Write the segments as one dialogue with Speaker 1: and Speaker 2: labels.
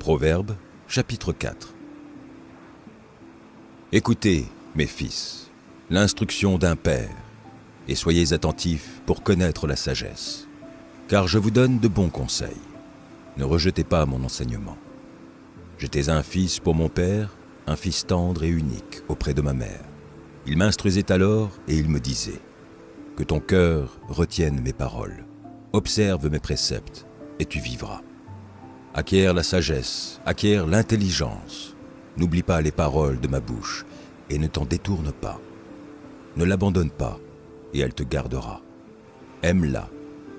Speaker 1: Proverbes, chapitre 4. Écoutez, mes fils, l'instruction d'un père, et soyez attentifs pour connaître la sagesse. Car je vous donne de bons conseils. Ne rejetez pas mon enseignement. J'étais un fils pour mon père, un fils tendre et unique auprès de ma mère. Il m'instruisait alors et il me disait : que ton cœur retienne mes paroles, observe mes préceptes et tu vivras. Acquiert la sagesse, acquiert l'intelligence. N'oublie pas les paroles de ma bouche et ne t'en détourne pas. Ne l'abandonne pas et elle te gardera. Aime-la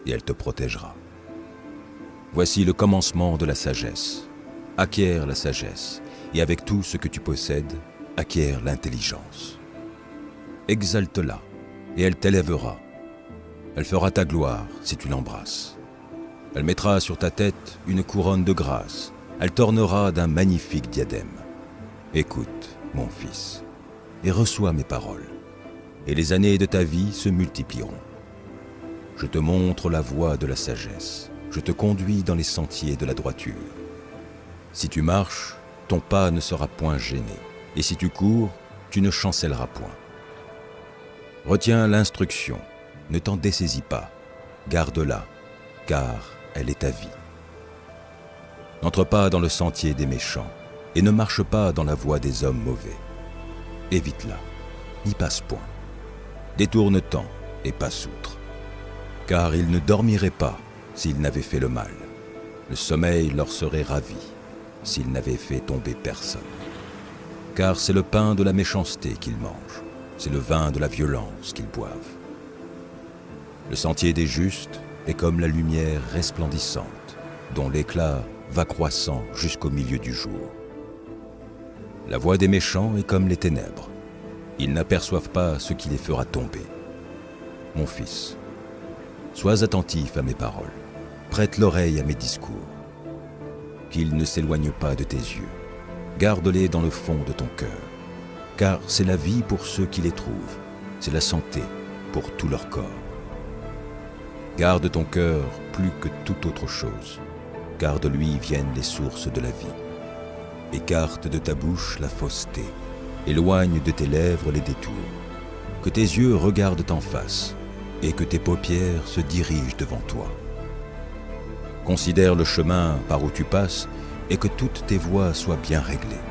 Speaker 1: et elle te protégera. Voici le commencement de la sagesse. Acquiert la sagesse et avec tout ce que tu possèdes, acquiert l'intelligence. Exalte-la et elle t'élèvera. Elle fera ta gloire si tu l'embrasses. Elle mettra sur ta tête une couronne de grâce. Elle t'ornera d'un magnifique diadème. Écoute, mon fils, et reçois mes paroles, et les années de ta vie se multiplieront. Je te montre la voie de la sagesse. Je te conduis dans les sentiers de la droiture. Si tu marches, ton pas ne sera point gêné, et si tu cours, tu ne chancelleras point. Retiens l'instruction, ne t'en dessaisis pas, garde-la, car elle est ta vie. N'entre pas dans le sentier des méchants, et ne marche pas dans la voie des hommes mauvais. Évite-la, n'y passe point. Détourne-t'en et passe outre. Car ils ne dormiraient pas s'ils n'avaient fait le mal. Le sommeil leur serait ravi s'ils n'avaient fait tomber personne. Car c'est le pain de la méchanceté qu'ils mangent, c'est le vin de la violence qu'ils boivent. Le sentier des justes est comme la lumière resplendissante, dont l'éclat va croissant jusqu'au milieu du jour. La voie des méchants est comme les ténèbres. Ils n'aperçoivent pas ce qui les fera tomber. Mon fils, sois attentif à mes paroles, prête l'oreille à mes discours. Qu'ils ne s'éloignent pas de tes yeux, garde-les dans le fond de ton cœur, car c'est la vie pour ceux qui les trouvent, c'est la santé pour tout leur corps. Garde ton cœur plus que toute autre chose, car de lui viennent les sources de la vie. Écarte de ta bouche la fausseté, éloigne de tes lèvres les détours. Que tes yeux regardent en face, et que tes paupières se dirigent devant toi. Considère le chemin par où tu passes, et que toutes tes voies soient bien réglées.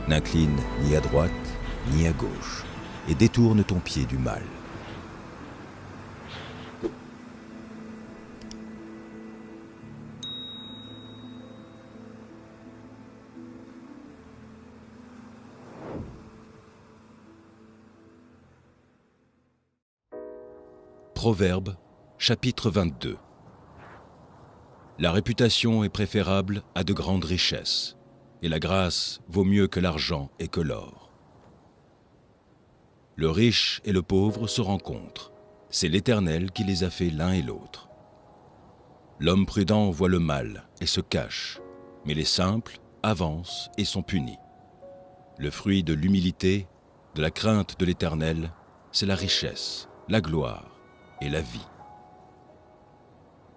Speaker 1: N'incline ni à droite, ni à gauche, et détourne ton pied du mal. Proverbes, chapitre 22. La réputation est préférable à de grandes richesses, et la grâce vaut mieux que l'argent et que l'or. Le riche et le pauvre se rencontrent, c'est l'Éternel qui les a fait l'un et l'autre. L'homme prudent voit le mal et se cache, mais les simples avancent et sont punis. Le fruit de l'humilité, de la crainte de l'Éternel, c'est la richesse, la gloire et la vie.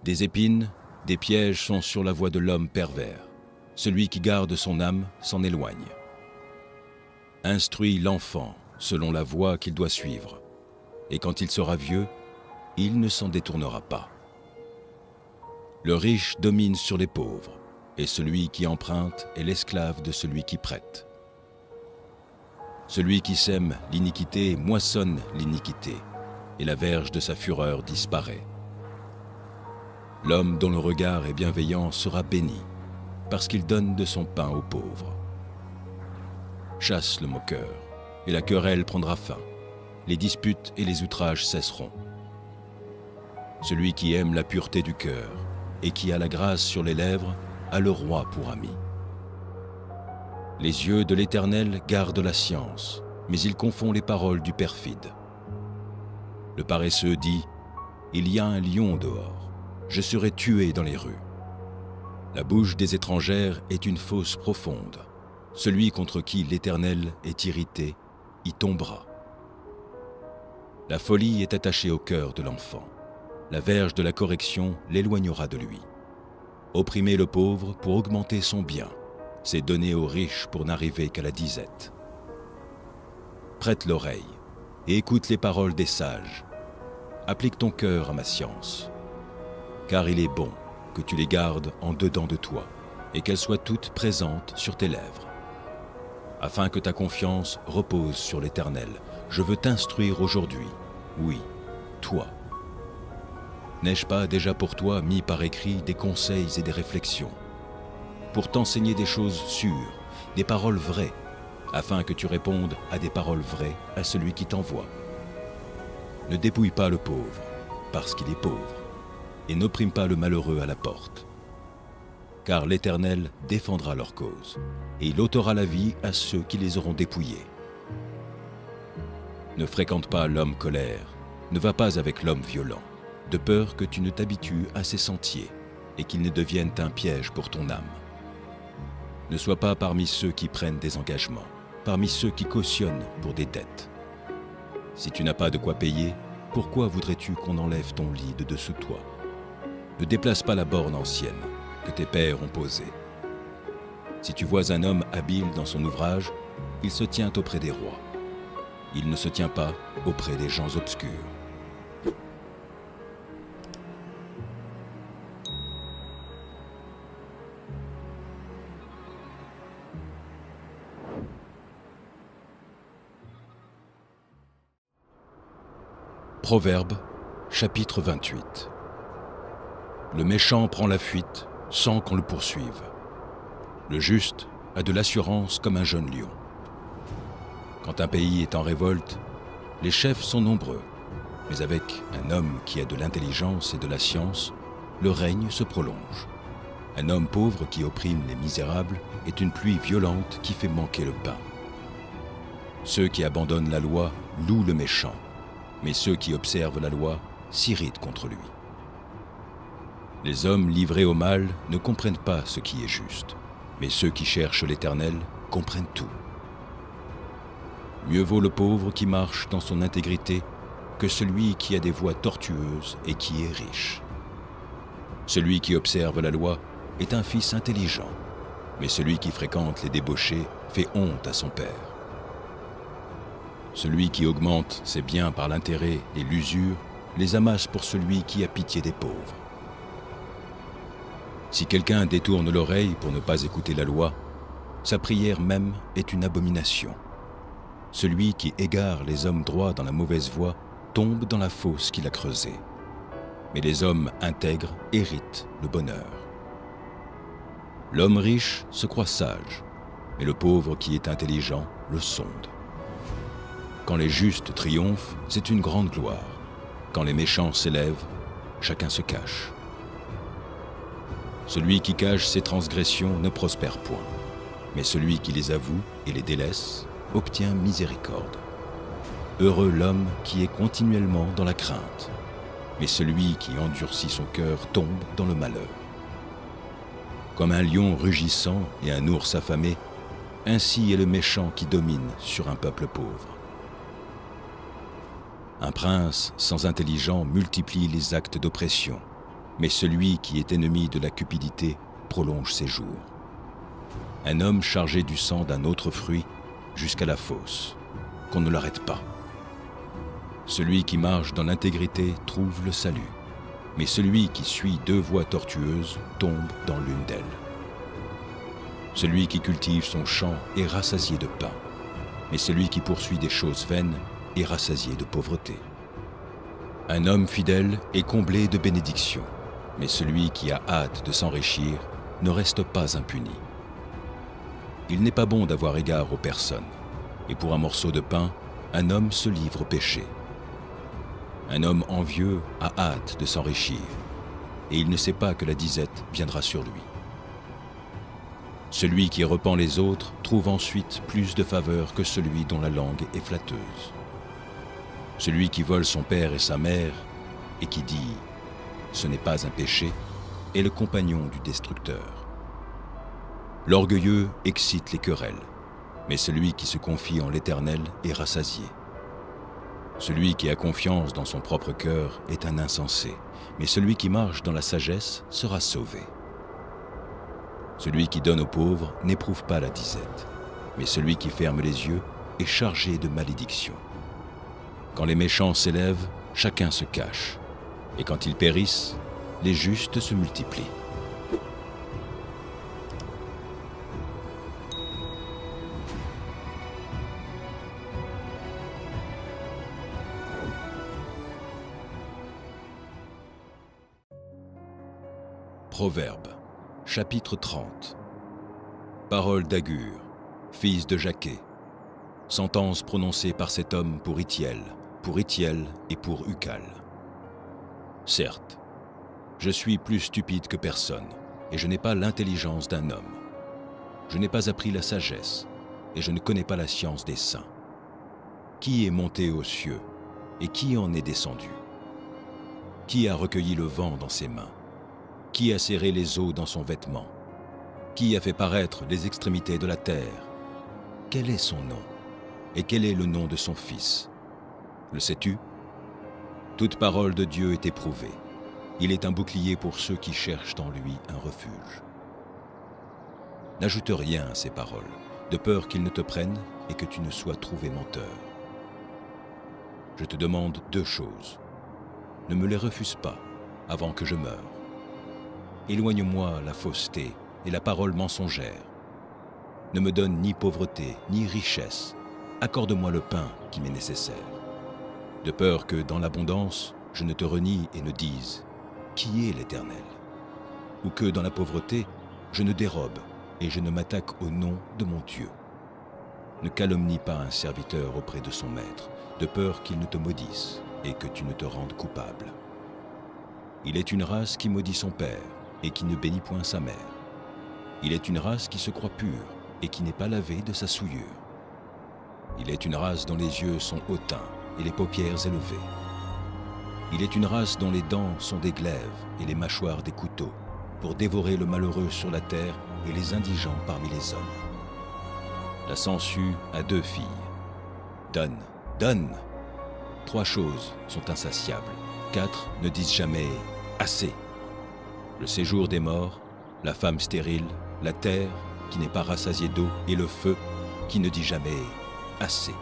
Speaker 1: Des épines, des pièges sont sur la voie de l'homme pervers. Celui qui garde son âme s'en éloigne. Instruis l'enfant selon la voie qu'il doit suivre, et quand il sera vieux, il ne s'en détournera pas. Le riche domine sur les pauvres, et celui qui emprunte est l'esclave de celui qui prête. Celui qui sème l'iniquité moissonne l'iniquité, et la verge de sa fureur disparaît. L'homme dont le regard est bienveillant sera béni, parce qu'il donne de son pain aux pauvres. Chasse le moqueur, et la querelle prendra fin. Les disputes et les outrages cesseront. Celui qui aime la pureté du cœur, et qui a la grâce sur les lèvres, a le roi pour ami. Les yeux de l'Éternel gardent la science, mais il confond les paroles du perfide. Le paresseux dit : il y a un lion dehors, je serai tué dans les rues. La bouche des étrangères est une fosse profonde. Celui contre qui l'Éternel est irrité y tombera. La folie est attachée au cœur de l'enfant. La verge de la correction l'éloignera de lui. Opprimer le pauvre pour augmenter son bien, c'est donner aux riches pour n'arriver qu'à la disette. Prête l'oreille et écoute les paroles des sages. Applique ton cœur à ma science, car il est bon que tu les gardes en dedans de toi et qu'elles soient toutes présentes sur tes lèvres. Afin que ta confiance repose sur l'Éternel, je veux t'instruire aujourd'hui, oui, toi. N'ai-je pas déjà pour toi mis par écrit des conseils et des réflexions, pour t'enseigner des choses sûres, des paroles vraies, afin que tu répondes à des paroles vraies à celui qui t'envoie. Ne dépouille pas le pauvre, parce qu'il est pauvre, et n'opprime pas le malheureux à la porte. Car l'Éternel défendra leur cause, et il ôtera la vie à ceux qui les auront dépouillés. Ne fréquente pas l'homme colère, ne va pas avec l'homme violent, de peur que tu ne t'habitues à ses sentiers, et qu'il ne devienne un piège pour ton âme. Ne sois pas parmi ceux qui prennent des engagements, parmi ceux qui cautionnent pour des dettes. Si tu n'as pas de quoi payer, pourquoi voudrais-tu qu'on enlève ton lit de dessous toi? Ne déplace pas la borne ancienne que tes pères ont posée. Si tu vois un homme habile dans son ouvrage, il se tient auprès des rois. Il ne se tient pas auprès des gens obscurs. Proverbe, chapitre 28. Le méchant prend la fuite sans qu'on le poursuive. Le juste a de l'assurance comme un jeune lion. Quand un pays est en révolte, les chefs sont nombreux, mais avec un homme qui a de l'intelligence et de la science, le règne se prolonge. Un homme pauvre qui opprime les misérables est une pluie violente qui fait manquer le pain. Ceux qui abandonnent la loi louent le méchant, mais ceux qui observent la loi s'irritent contre lui. Les hommes livrés au mal ne comprennent pas ce qui est juste, mais ceux qui cherchent l'Éternel comprennent tout. Mieux vaut le pauvre qui marche dans son intégrité que celui qui a des voies tortueuses et qui est riche. Celui qui observe la loi est un fils intelligent, mais celui qui fréquente les débauchés fait honte à son père. Celui qui augmente ses biens par l'intérêt et l'usure les amasse pour celui qui a pitié des pauvres. Si quelqu'un détourne l'oreille pour ne pas écouter la loi, sa prière même est une abomination. Celui qui égare les hommes droits dans la mauvaise voie tombe dans la fosse qu'il a creusée. Mais les hommes intègres héritent le bonheur. L'homme riche se croit sage, mais le pauvre qui est intelligent le sonde. Quand les justes triomphent, c'est une grande gloire. Quand les méchants s'élèvent, chacun se cache. Celui qui cache ses transgressions ne prospère point, mais celui qui les avoue et les délaisse obtient miséricorde. Heureux l'homme qui est continuellement dans la crainte, mais celui qui endurcit son cœur tombe dans le malheur. Comme un lion rugissant et un ours affamé, ainsi est le méchant qui domine sur un peuple pauvre. Un prince sans intelligence multiplie les actes d'oppression, mais celui qui est ennemi de la cupidité prolonge ses jours. Un homme chargé du sang d'un autre fruit jusqu'à la fosse, qu'on ne l'arrête pas. Celui qui marche dans l'intégrité trouve le salut, mais celui qui suit deux voies tortueuses tombe dans l'une d'elles. Celui qui cultive son champ est rassasié de pain, mais celui qui poursuit des choses vaines est rassasié de pauvreté. Un homme fidèle est comblé de bénédictions, mais celui qui a hâte de s'enrichir ne reste pas impuni. Il n'est pas bon d'avoir égard aux personnes, et pour un morceau de pain, un homme se livre au péché. Un homme envieux a hâte de s'enrichir, et il ne sait pas que la disette viendra sur lui. Celui qui repent les autres trouve ensuite plus de faveur que celui dont la langue est flatteuse. Celui qui vole son père et sa mère, et qui dit « ce n'est pas un péché », est le compagnon du destructeur. L'orgueilleux excite les querelles, mais celui qui se confie en l'Éternel est rassasié. Celui qui a confiance dans son propre cœur est un insensé, mais celui qui marche dans la sagesse sera sauvé. Celui qui donne aux pauvres n'éprouve pas la disette, mais celui qui ferme les yeux est chargé de malédiction. Quand les méchants s'élèvent, chacun se cache, et quand ils périssent, les justes se multiplient. Proverbe, chapitre 30. Parole d'Agur, fils de Jaquet. Sentence prononcée par cet homme pour Ithiel et pour Ucal. Certes, je suis plus stupide que personne, et je n'ai pas l'intelligence d'un homme. Je n'ai pas appris la sagesse, et je ne connais pas la science des saints. Qui est monté aux cieux, et qui en est descendu? Qui a recueilli le vent dans ses mains? Qui a serré les eaux dans son vêtement? Qui a fait paraître les extrémités de la terre? Quel est son nom? Et quel est le nom de son fils? Le sais-tu? Toute parole de Dieu est éprouvée. Il est un bouclier pour ceux qui cherchent en lui un refuge. N'ajoute rien à ces paroles, de peur qu'ils ne te prennent et que tu ne sois trouvé menteur. Je te demande 2 choses. Ne me les refuse pas avant que je meure. Éloigne-moi la fausseté et la parole mensongère. Ne me donne ni pauvreté, ni richesse. Accorde-moi le pain qui m'est nécessaire. De peur que, dans l'abondance, je ne te renie et ne dise « Qui est l'Éternel ?» ou que, dans la pauvreté, je ne dérobe et je ne m'attaque au nom de mon Dieu. Ne calomnie pas un serviteur auprès de son maître, de peur qu'il ne te maudisse et que tu ne te rendes coupable. Il est une race qui maudit son père et qui ne bénit point sa mère. Il est une race qui se croit pure et qui n'est pas lavée de sa souillure. Il est une race dont les yeux sont hautains et les paupières élevées. Il est une race dont les dents sont des glaives et les mâchoires des couteaux, pour dévorer le malheureux sur la terre et les indigents parmi les hommes. La sangsue a 2 filles. Donne, donne. 3 choses sont insatiables. 4 ne disent jamais « assez ». Le séjour des morts, la femme stérile, la terre qui n'est pas rassasiée d'eau et le feu qui ne dit jamais « assez ».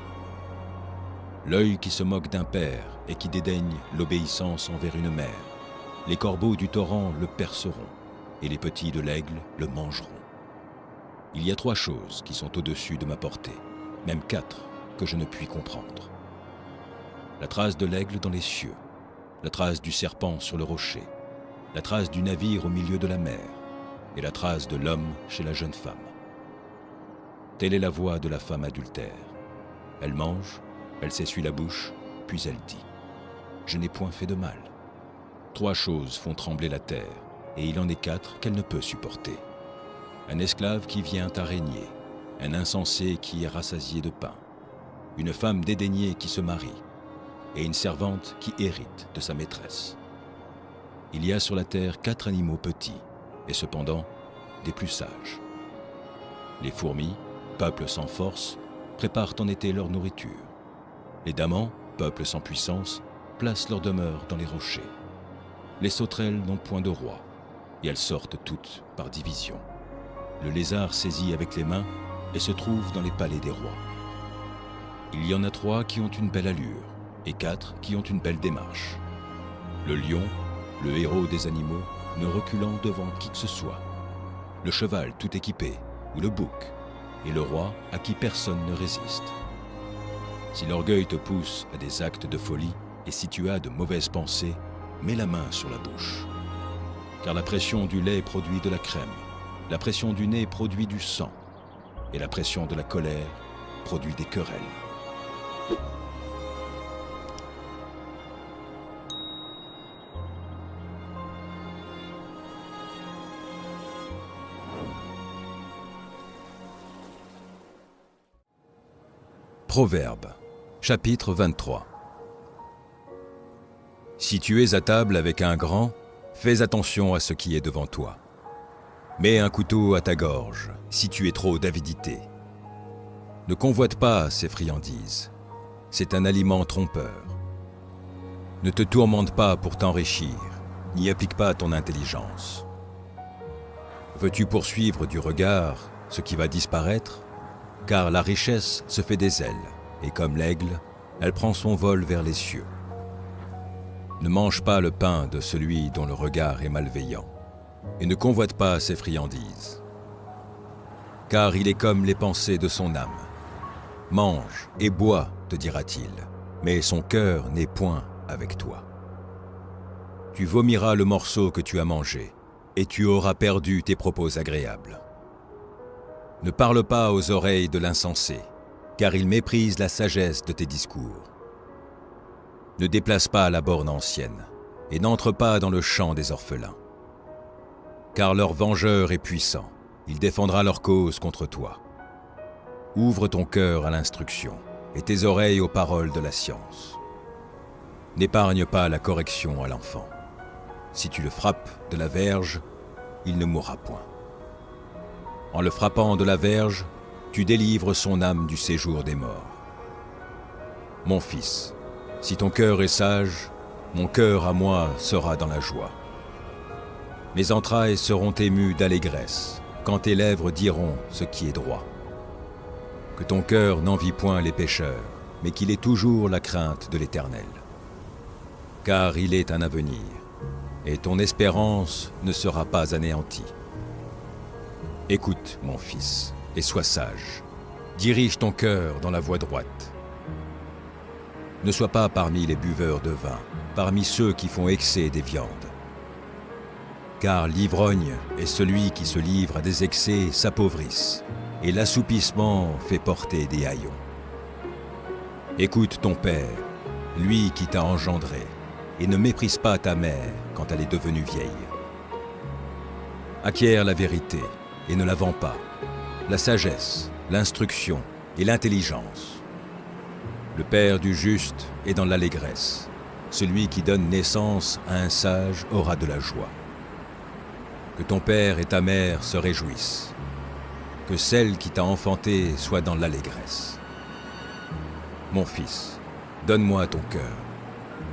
Speaker 1: L'œil qui se moque d'un père et qui dédaigne l'obéissance envers une mère. Les corbeaux du torrent le perceront et les petits de l'aigle le mangeront. Il y a 3 choses qui sont au-dessus de ma portée, même 4 que je ne puis comprendre. La trace de l'aigle dans les cieux, la trace du serpent sur le rocher, la trace du navire au milieu de la mer et la trace de l'homme chez la jeune femme. Telle est la voix de la femme adultère. Elle mange, elle s'essuie la bouche, puis elle dit « Je n'ai point fait de mal ». 3 choses font trembler la terre, et il en est 4 qu'elle ne peut supporter. Un esclave qui vient à régner, un insensé qui est rassasié de pain, une femme dédaignée qui se marie, et une servante qui hérite de sa maîtresse. Il y a sur la terre 4 animaux petits, et cependant des plus sages. Les fourmis, peuple sans force, préparent en été leur nourriture. Les damans, peuple sans puissance, placent leur demeure dans les rochers. Les sauterelles n'ont point de roi, et elles sortent toutes par division. Le lézard saisit avec les mains et se trouve dans les palais des rois. Il y en a 3 qui ont une belle allure, et 4 qui ont une belle démarche. Le lion, le héros des animaux, ne reculant devant qui que ce soit. Le cheval tout équipé, ou le bouc, et le roi à qui personne ne résiste. Si l'orgueil te pousse à des actes de folie, et si tu as de mauvaises pensées, mets la main sur la bouche. Car la pression du lait produit de la crème, la pression du nez produit du sang, et la pression de la colère produit des querelles. Proverbe, chapitre 23. Si tu es à table avec un grand, fais attention à ce qui est devant toi. Mets un couteau à ta gorge, si tu es trop d'avidité. Ne convoite pas ces friandises, c'est un aliment trompeur. Ne te tourmente pas pour t'enrichir, n'y applique pas ton intelligence. Veux-tu poursuivre du regard ce qui va disparaître? Car la richesse se fait des ailes, et comme l'aigle, elle prend son vol vers les cieux. Ne mange pas le pain de celui dont le regard est malveillant, et ne convoite pas ses friandises. Car il est comme les pensées de son âme. Mange et bois, te dira-t-il, mais son cœur n'est point avec toi. Tu vomiras le morceau que tu as mangé, et tu auras perdu tes propos agréables. Ne parle pas aux oreilles de l'insensé, car il méprise la sagesse de tes discours. Ne déplace pas la borne ancienne, et n'entre pas dans le champ des orphelins. Car leur vengeur est puissant, il défendra leur cause contre toi. Ouvre ton cœur à l'instruction, et tes oreilles aux paroles de la science. N'épargne pas la correction à l'enfant. Si tu le frappes de la verge, il ne mourra point. En le frappant de la verge, tu délivres son âme du séjour des morts. Mon fils, si ton cœur est sage, mon cœur à moi sera dans la joie. Mes entrailles seront émues d'allégresse, quand tes lèvres diront ce qui est droit. Que ton cœur n'envie point les pécheurs, mais qu'il ait toujours la crainte de l'Éternel. Car il est un avenir, et ton espérance ne sera pas anéantie. Écoute, mon fils, et sois sage. Dirige ton cœur dans la voie droite. Ne sois pas parmi les buveurs de vin, parmi ceux qui font excès des viandes. Car l'ivrogne et celui qui se livre à des excès s'appauvrissent, et l'assoupissement fait porter des haillons. Écoute ton père, lui qui t'a engendré, et ne méprise pas ta mère quand elle est devenue vieille. Acquiert la vérité et ne la vends pas, la sagesse, l'instruction et l'intelligence. Le père du juste est dans l'allégresse. Celui qui donne naissance à un sage aura de la joie. Que ton père et ta mère se réjouissent. Que celle qui t'a enfanté soit dans l'allégresse. Mon fils, donne-moi ton cœur,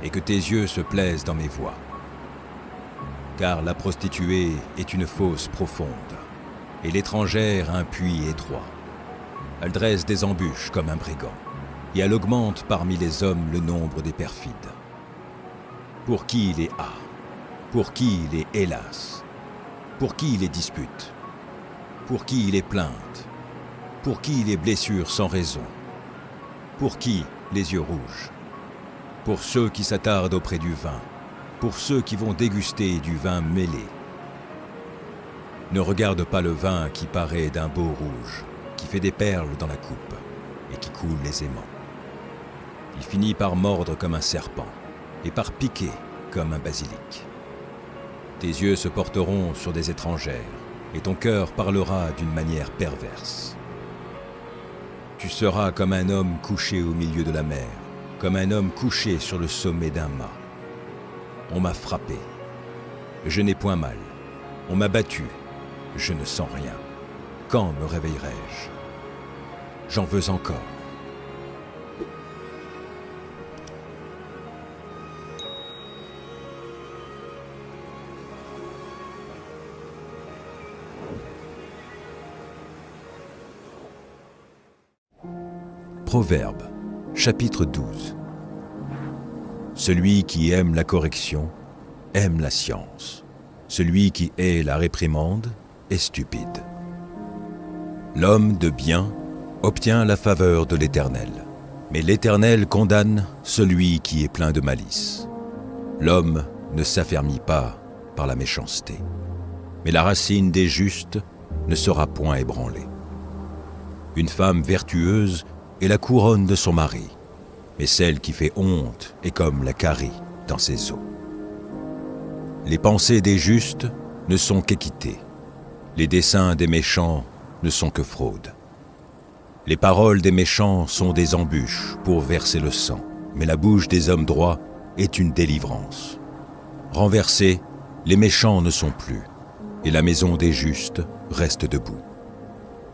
Speaker 1: et que tes yeux se plaisent dans mes voies. Car la prostituée est une fosse profonde, et l'étrangère un puits étroit. Elle dresse des embûches comme un brigand, et elle augmente parmi les hommes le nombre des perfides. Pour qui il est ah, pour qui il est hélas, pour qui il est dispute, pour qui il est plainte, pour qui il est blessure sans raison, pour qui les yeux rouges, pour ceux qui s'attardent auprès du vin, pour ceux qui vont déguster du vin mêlé. Ne regarde pas le vin qui paraît d'un beau rouge, qui fait des perles dans la coupe et qui coule aisément. Il finit par mordre comme un serpent et par piquer comme un basilic. Tes yeux se porteront sur des étrangères et ton cœur parlera d'une manière perverse. Tu seras comme un homme couché au milieu de la mer, comme un homme couché sur le sommet d'un mât. On m'a frappé, je n'ai point mal. On m'a battu, je ne sens rien. Quand me réveillerai-je? J'en veux encore. Proverbes, chapitre 12. Celui qui aime la correction aime la science. Celui qui hait la réprimande est stupide. L'homme de bien obtient la faveur de l'Éternel, mais l'Éternel condamne celui qui est plein de malice. L'homme ne s'affermit pas par la méchanceté, mais la racine des justes ne sera point ébranlée. Une femme vertueuse est la couronne de son mari, mais celle qui fait honte est comme la carie dans ses os. Les pensées des justes ne sont qu'équité, les desseins des méchants ne sont que fraude. Les paroles des méchants sont des embûches pour verser le sang, mais la bouche des hommes droits est une délivrance. Renversés, les méchants ne sont plus, et la maison des justes reste debout.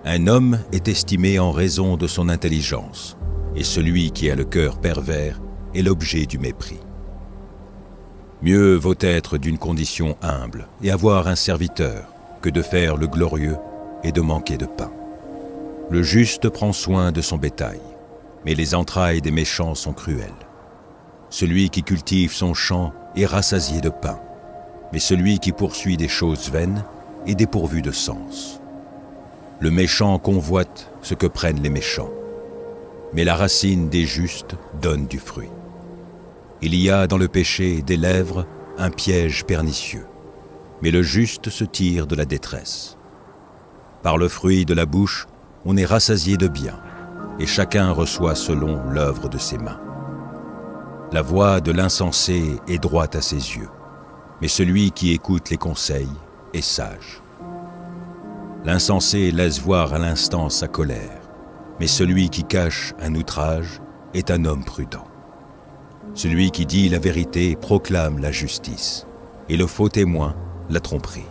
Speaker 1: Un homme est estimé en raison de son intelligence, et celui qui a le cœur pervers est l'objet du mépris. Mieux vaut être d'une condition humble et avoir un serviteur que de faire le glorieux et de manquer de pain. Le juste prend soin de son bétail, mais les entrailles des méchants sont cruelles. Celui qui cultive son champ est rassasié de pain, mais celui qui poursuit des choses vaines est dépourvu de sens. Le méchant convoite ce que prennent les méchants, mais la racine des justes donne du fruit. Il y a dans le péché des lèvres un piège pernicieux, mais le juste se tire de la détresse. Par le fruit de la bouche, on est rassasié de bien, et chacun reçoit selon l'œuvre de ses mains. La voix de l'insensé est droite à ses yeux, mais celui qui écoute les conseils est sage. L'insensé laisse voir à l'instant sa colère, mais celui qui cache un outrage est un homme prudent. Celui qui dit la vérité proclame la justice, et le faux témoin la tromperie.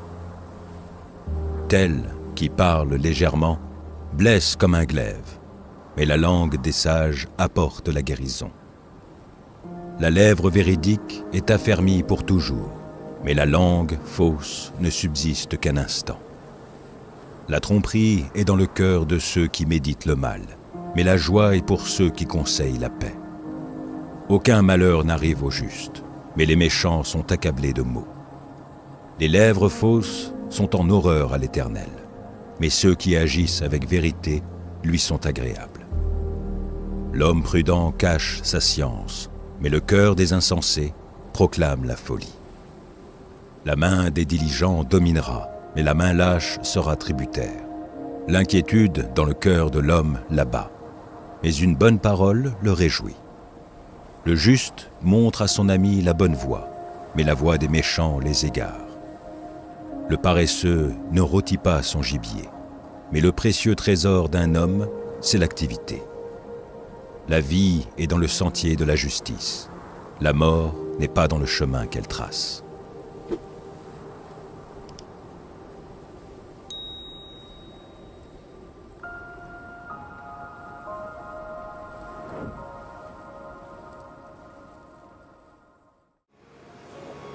Speaker 1: Tel qui parle légèrement blesse comme un glaive, mais la langue des sages apporte la guérison. La lèvre véridique est affermie pour toujours, mais la langue fausse ne subsiste qu'un instant. La tromperie est dans le cœur de ceux qui méditent le mal, mais la joie est pour ceux qui conseillent la paix. Aucun malheur n'arrive au juste, mais les méchants sont accablés de maux. Les lèvres fausses sont en horreur à l'Éternel, mais ceux qui agissent avec vérité lui sont agréables. L'homme prudent cache sa science, mais le cœur des insensés proclame la folie. La main des diligents dominera, mais la main lâche sera tributaire. L'inquiétude dans le cœur de l'homme l'abat, mais une bonne parole le réjouit. Le juste montre à son ami la bonne voie, mais la voie des méchants les égare. Le paresseux ne rôtit pas son gibier, mais le précieux trésor d'un homme, c'est l'activité. La vie est dans le sentier de la justice. La mort n'est pas dans le chemin qu'elle trace.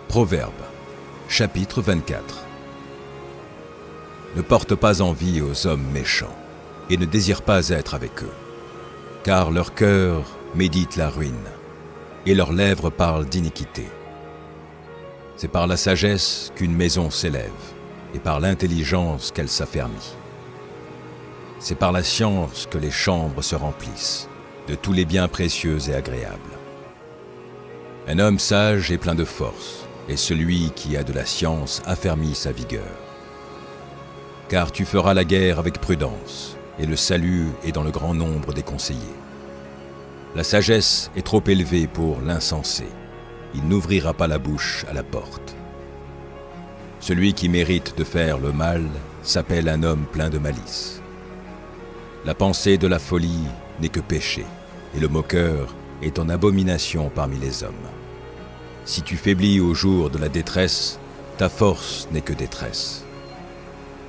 Speaker 1: Proverbes, chapitre 24. Ne porte pas envie aux hommes méchants, et ne désire pas être avec eux, car leur cœur médite la ruine, et leurs lèvres parlent d'iniquité. C'est par la sagesse qu'une maison s'élève, et par l'intelligence qu'elle s'affermit. C'est par la science que les chambres se remplissent, de tous les biens précieux et agréables. Un homme sage est plein de force, et celui qui a de la science affermit sa vigueur. Car tu feras la guerre avec prudence, et le salut est dans le grand nombre des conseillers. La sagesse est trop élevée pour l'insensé. Il n'ouvrira pas la bouche à la porte. Celui qui mérite de faire le mal s'appelle un homme plein de malice. La pensée de la folie n'est que péché, et le moqueur est en abomination parmi les hommes. Si tu faiblis au jour de la détresse, ta force n'est que détresse.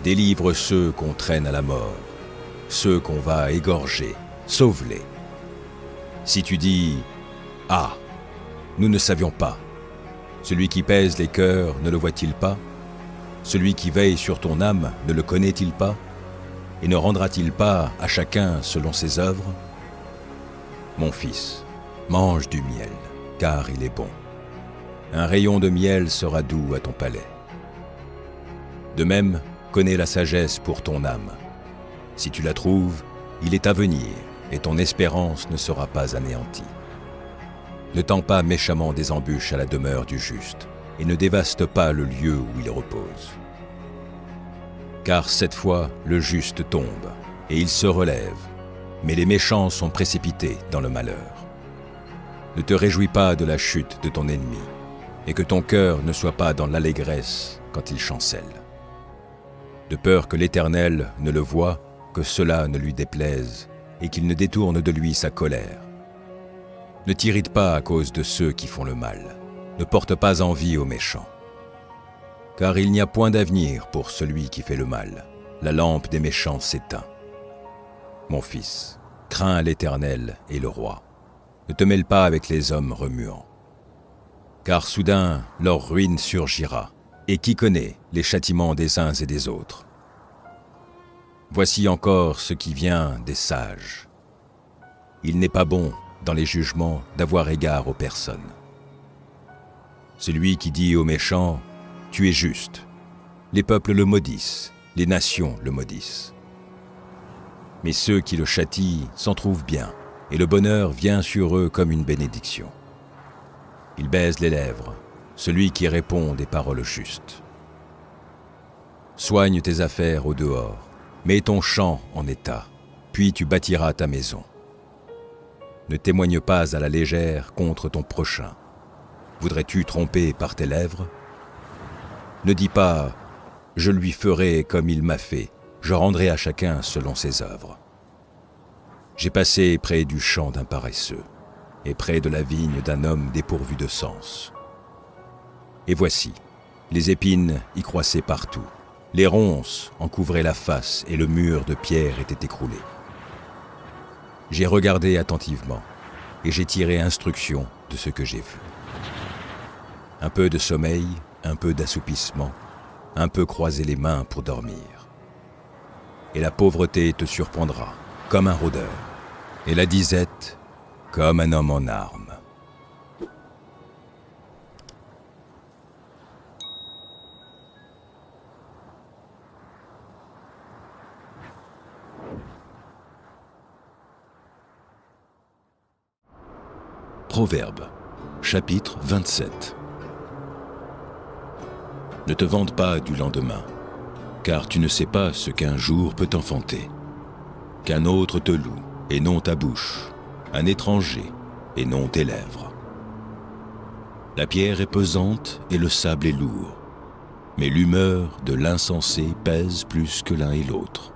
Speaker 1: Délivre ceux qu'on traîne à la mort, ceux qu'on va égorger, sauve-les. Si tu dis « Ah, nous ne savions pas », celui qui pèse les cœurs ne le voit-il pas? Celui qui veille sur ton âme ne le connaît-il pas? Et ne rendra-t-il pas à chacun selon ses œuvres? Mon fils, mange du miel, car il est bon. Un rayon de miel sera doux à ton palais. De même, connais la sagesse pour ton âme. Si tu la trouves, il est à venir, et ton espérance ne sera pas anéantie. Ne tends pas méchamment des embûches à la demeure du juste, et ne dévaste pas le lieu où il repose. Car cette fois, le juste tombe, et il se relève, mais les méchants sont précipités dans le malheur. Ne te réjouis pas de la chute de ton ennemi, et que ton cœur ne soit pas dans l'allégresse quand il chancelle. De peur que l'Éternel ne le voie, que cela ne lui déplaise, et qu'il ne détourne de lui sa colère. Ne t'irrite pas à cause de ceux qui font le mal, ne porte pas envie aux méchants. Car il n'y a point d'avenir pour celui qui fait le mal, la lampe des méchants s'éteint. Mon fils, crains l'Éternel et le roi, ne te mêle pas avec les hommes remuants. Car soudain leur ruine surgira, Et qui connaît les châtiments des uns et des autres? Voici encore ce qui vient des sages. Il n'est pas bon, dans les jugements, d'avoir égard aux personnes. Celui qui dit aux méchants « Tu es juste », les peuples le maudissent, les nations le maudissent. Mais ceux qui le châtient s'en trouvent bien, et le bonheur vient sur eux comme une bénédiction. Il baise les lèvres, celui qui répond des paroles justes. Soigne tes affaires au dehors, mets ton champ en état, puis tu bâtiras ta maison. Ne témoigne pas à la légère contre ton prochain. Voudrais-tu tromper par tes lèvres? Ne dis pas « Je lui ferai comme il m'a fait, je rendrai à chacun selon ses œuvres. » J'ai passé près du champ d'un paresseux, et près de la vigne d'un homme dépourvu de sens. Et voici, les épines y croissaient partout, les ronces en couvraient la face et le mur de pierre était écroulé. J'ai regardé attentivement, et j'ai tiré instruction de ce que j'ai vu. Un peu de sommeil, un peu d'assoupissement, un peu croiser les mains pour dormir. Et la pauvreté te surprendra, comme un rôdeur, et la disette, comme un homme en armes.
Speaker 2: Proverbes, chapitre 27. Ne te vante pas du lendemain, car tu ne sais pas ce qu'un jour peut enfanter. Qu'un autre te loue, et non ta bouche, un étranger, et non tes lèvres. La pierre est pesante et le sable est lourd, mais l'humeur de l'insensé pèse plus que l'un et l'autre.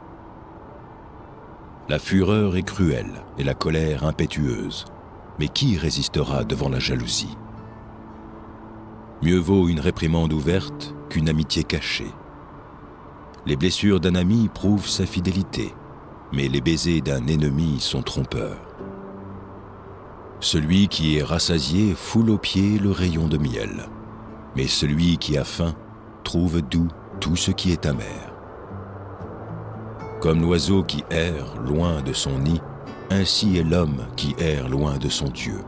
Speaker 2: La fureur est cruelle et la colère impétueuse, mais qui résistera devant la jalousie? Mieux vaut une réprimande ouverte qu'une amitié cachée. Les blessures d'un ami prouvent sa fidélité, mais les baisers d'un ennemi sont trompeurs. Celui qui est rassasié foule aux pieds le rayon de miel, mais celui qui a faim trouve doux tout ce qui est amer. Comme l'oiseau qui erre loin de son nid, ainsi est l'homme qui erre loin de son Dieu.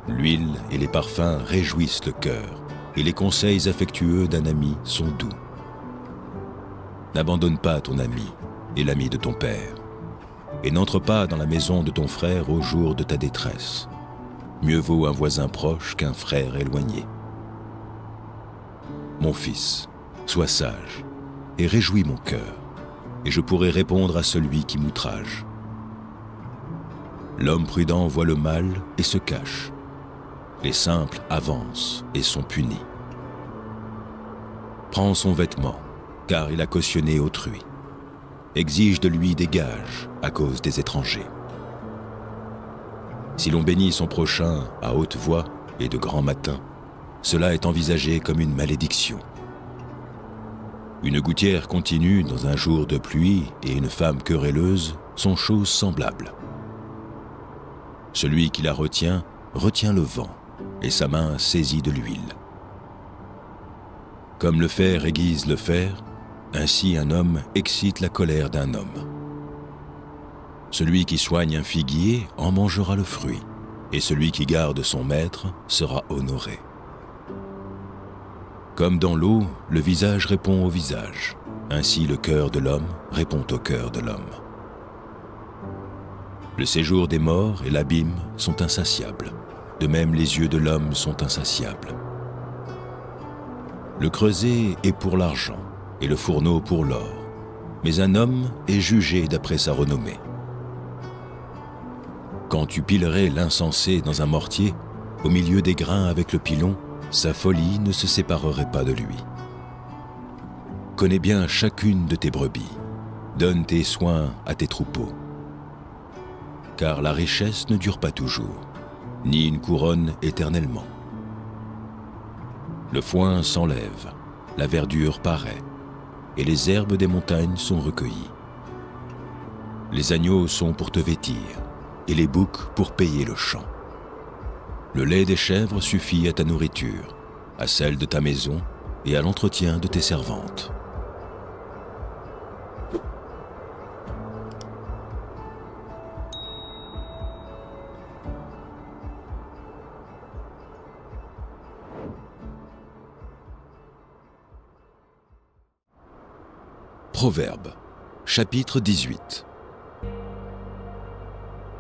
Speaker 2: L'huile et les parfums réjouissent le cœur, et les conseils affectueux d'un ami sont doux. N'abandonne pas ton ami et l'ami de ton père, et n'entre pas dans la maison de ton frère au jour de ta détresse. Mieux vaut un voisin proche qu'un frère éloigné. Mon fils, sois sage, et réjouis mon cœur, et je pourrai répondre à celui qui m'outrage. L'homme prudent voit le mal et se cache. Les simples avancent et sont punis. Prends son vêtement, car il a cautionné autrui. Exige de lui des gages à cause des étrangers. Si l'on bénit son prochain à haute voix et de grand matin, cela est envisagé comme une malédiction. Une gouttière continue dans un jour de pluie et une femme querelleuse sont choses semblables. Celui qui la retient, retient le vent, et sa main saisit de l'huile. Comme le fer aiguise le fer, ainsi un homme excite la colère d'un homme. Celui qui soigne un figuier en mangera le fruit, et celui qui garde son maître sera honoré. Comme dans l'eau, le visage répond au visage, ainsi le cœur de l'homme répond au cœur de l'homme. Le séjour des morts et l'abîme sont insatiables, de même les yeux de l'homme sont insatiables. Le creuset est pour l'argent, et le fourneau pour l'or, mais un homme est jugé d'après sa renommée. Quand tu pilerais l'insensé dans un mortier, au milieu des grains avec le pilon, sa folie ne se séparerait pas de lui. Connais bien chacune de tes brebis, donne tes soins à tes troupeaux. Car la richesse ne dure pas toujours, ni une couronne éternellement. Le foin s'enlève, la verdure paraît, et les herbes des montagnes sont recueillies. Les agneaux sont pour te vêtir, et les boucs pour payer le champ. Le lait des chèvres suffit à ta nourriture, à celle de ta maison et à l'entretien de tes servantes. Proverbes, chapitre 18.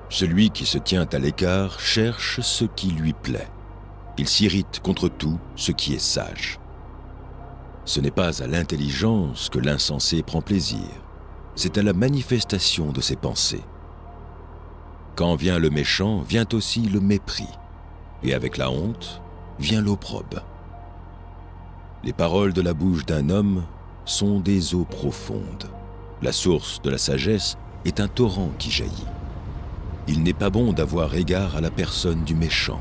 Speaker 2: Celui qui se tient à l'écart cherche ce qui lui plaît. Il s'irrite contre tout ce qui est sage. Ce n'est pas à l'intelligence que l'insensé prend plaisir, c'est à la manifestation de ses pensées. Quand vient le méchant, vient aussi le mépris, et avec la honte, vient l'opprobre. Les paroles de la bouche d'un homme sont des eaux profondes. La source de la sagesse est un torrent qui jaillit. Il n'est pas bon d'avoir égard à la personne du méchant,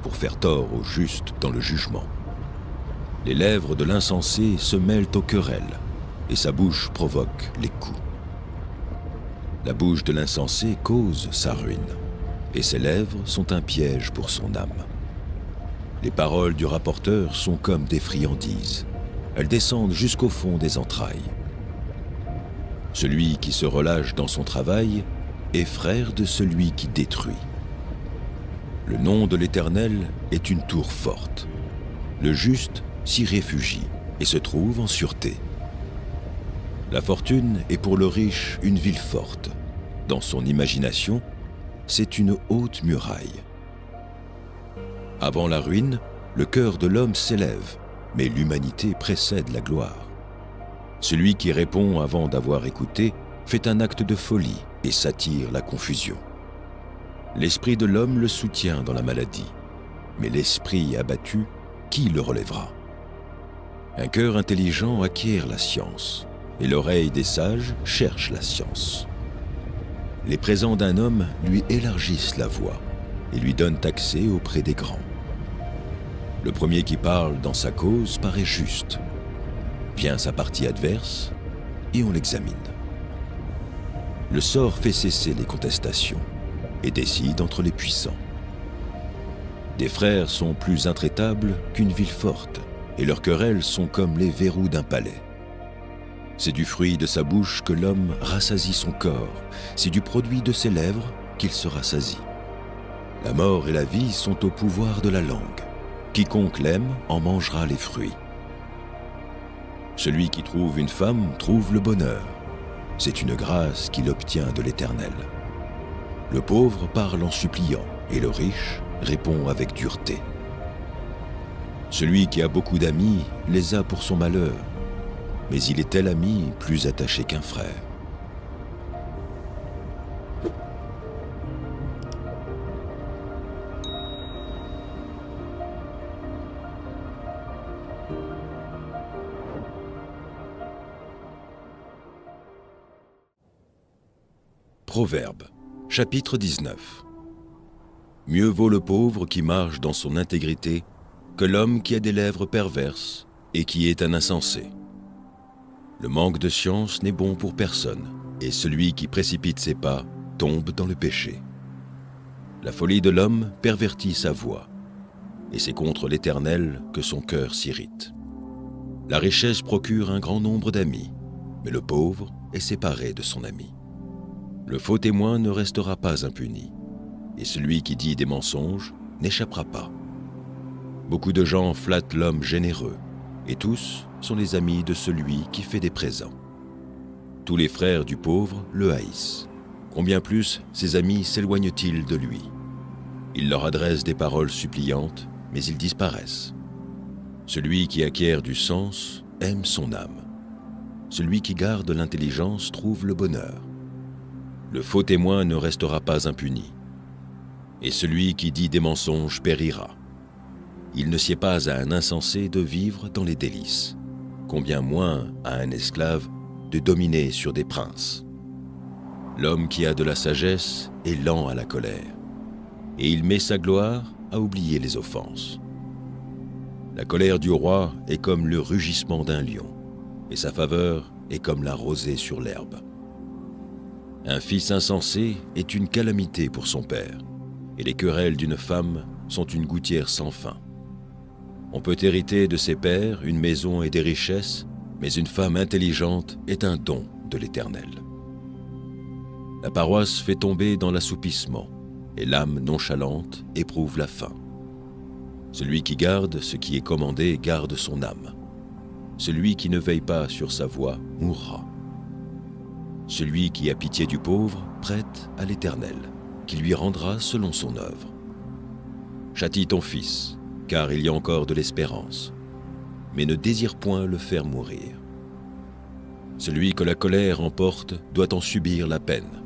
Speaker 2: pour faire tort au juste dans le jugement. Les lèvres de l'insensé se mêlent aux querelles, et sa bouche provoque les coups. La bouche de l'insensé cause sa ruine, et ses lèvres sont un piège pour son âme. Les paroles du rapporteur sont comme des friandises. Elles descendent jusqu'au fond des entrailles. Celui qui se relâche dans son travail est frère de celui qui détruit. Le nom de l'Éternel est une tour forte. Le juste s'y réfugie et se trouve en sûreté. La fortune est pour le riche une ville forte. Dans son imagination, c'est une haute muraille. Avant la ruine, le cœur de l'homme s'élève, mais l'humanité précède la gloire. Celui qui répond avant d'avoir écouté fait un acte de folie et s'attire la confusion. L'esprit de l'homme le soutient dans la maladie, mais l'esprit abattu, qui le relèvera? Un cœur intelligent acquiert la science, et l'oreille des sages cherche la science. Les présents d'un homme lui élargissent la voie et lui donnent accès auprès des grands. Le premier qui parle dans sa cause paraît juste. Vient sa partie adverse et on l'examine. Le sort fait cesser les contestations et décide entre les puissants. Des frères sont plus intraitables qu'une ville forte, et leurs querelles sont comme les verrous d'un palais. C'est du fruit de sa bouche que l'homme rassasie son corps, c'est du produit de ses lèvres qu'il se rassasie. La mort et la vie sont au pouvoir de la langue. Quiconque l'aime en mangera les fruits. Celui qui trouve une femme trouve le bonheur. C'est une grâce qu'il obtient de l'Éternel. Le pauvre parle en suppliant, et le riche répond avec dureté. Celui qui a beaucoup d'amis les a pour son malheur, mais il est tel ami plus attaché qu'un frère. Proverbes, chapitre 19. Mieux vaut le pauvre qui marche dans son intégrité que l'homme qui a des lèvres perverses et qui est un insensé. Le manque de science n'est bon pour personne, et celui qui précipite ses pas tombe dans le péché. La folie de l'homme pervertit sa voix, et c'est contre l'Éternel que son cœur s'irrite. La richesse procure un grand nombre d'amis, mais le pauvre est séparé de son ami. Le faux témoin ne restera pas impuni, et celui qui dit des mensonges n'échappera pas. Beaucoup de gens flattent l'homme généreux, et tous sont les amis de celui qui fait des présents. Tous les frères du pauvre le haïssent. Combien plus ses amis s'éloignent-ils de lui? Il leur adresse des paroles suppliantes, mais ils disparaissent. Celui qui acquiert du sens aime son âme. Celui qui garde l'intelligence trouve le bonheur. Le faux témoin ne restera pas impuni, et celui qui dit des mensonges périra. Il ne sied pas à un insensé de vivre dans les délices, combien moins à un esclave de dominer sur des princes. L'homme qui a de la sagesse est lent à la colère, et il met sa gloire à oublier les offenses. La colère du roi est comme le rugissement d'un lion, et sa faveur est comme la rosée sur l'herbe. Un fils insensé est une calamité pour son père, et les querelles d'une femme sont une gouttière sans fin. On peut hériter de ses pères une maison et des richesses, mais une femme intelligente est un don de l'Éternel. La paroisse fait tomber dans l'assoupissement, et l'âme nonchalante éprouve la faim. Celui qui garde ce qui est commandé garde son âme. Celui qui ne veille pas sur sa voie mourra. Celui qui a pitié du pauvre prête à l'Éternel, qui lui rendra selon son œuvre. Châtie ton fils, car il y a encore de l'espérance, mais ne désire point le faire mourir. Celui que la colère emporte doit en subir la peine,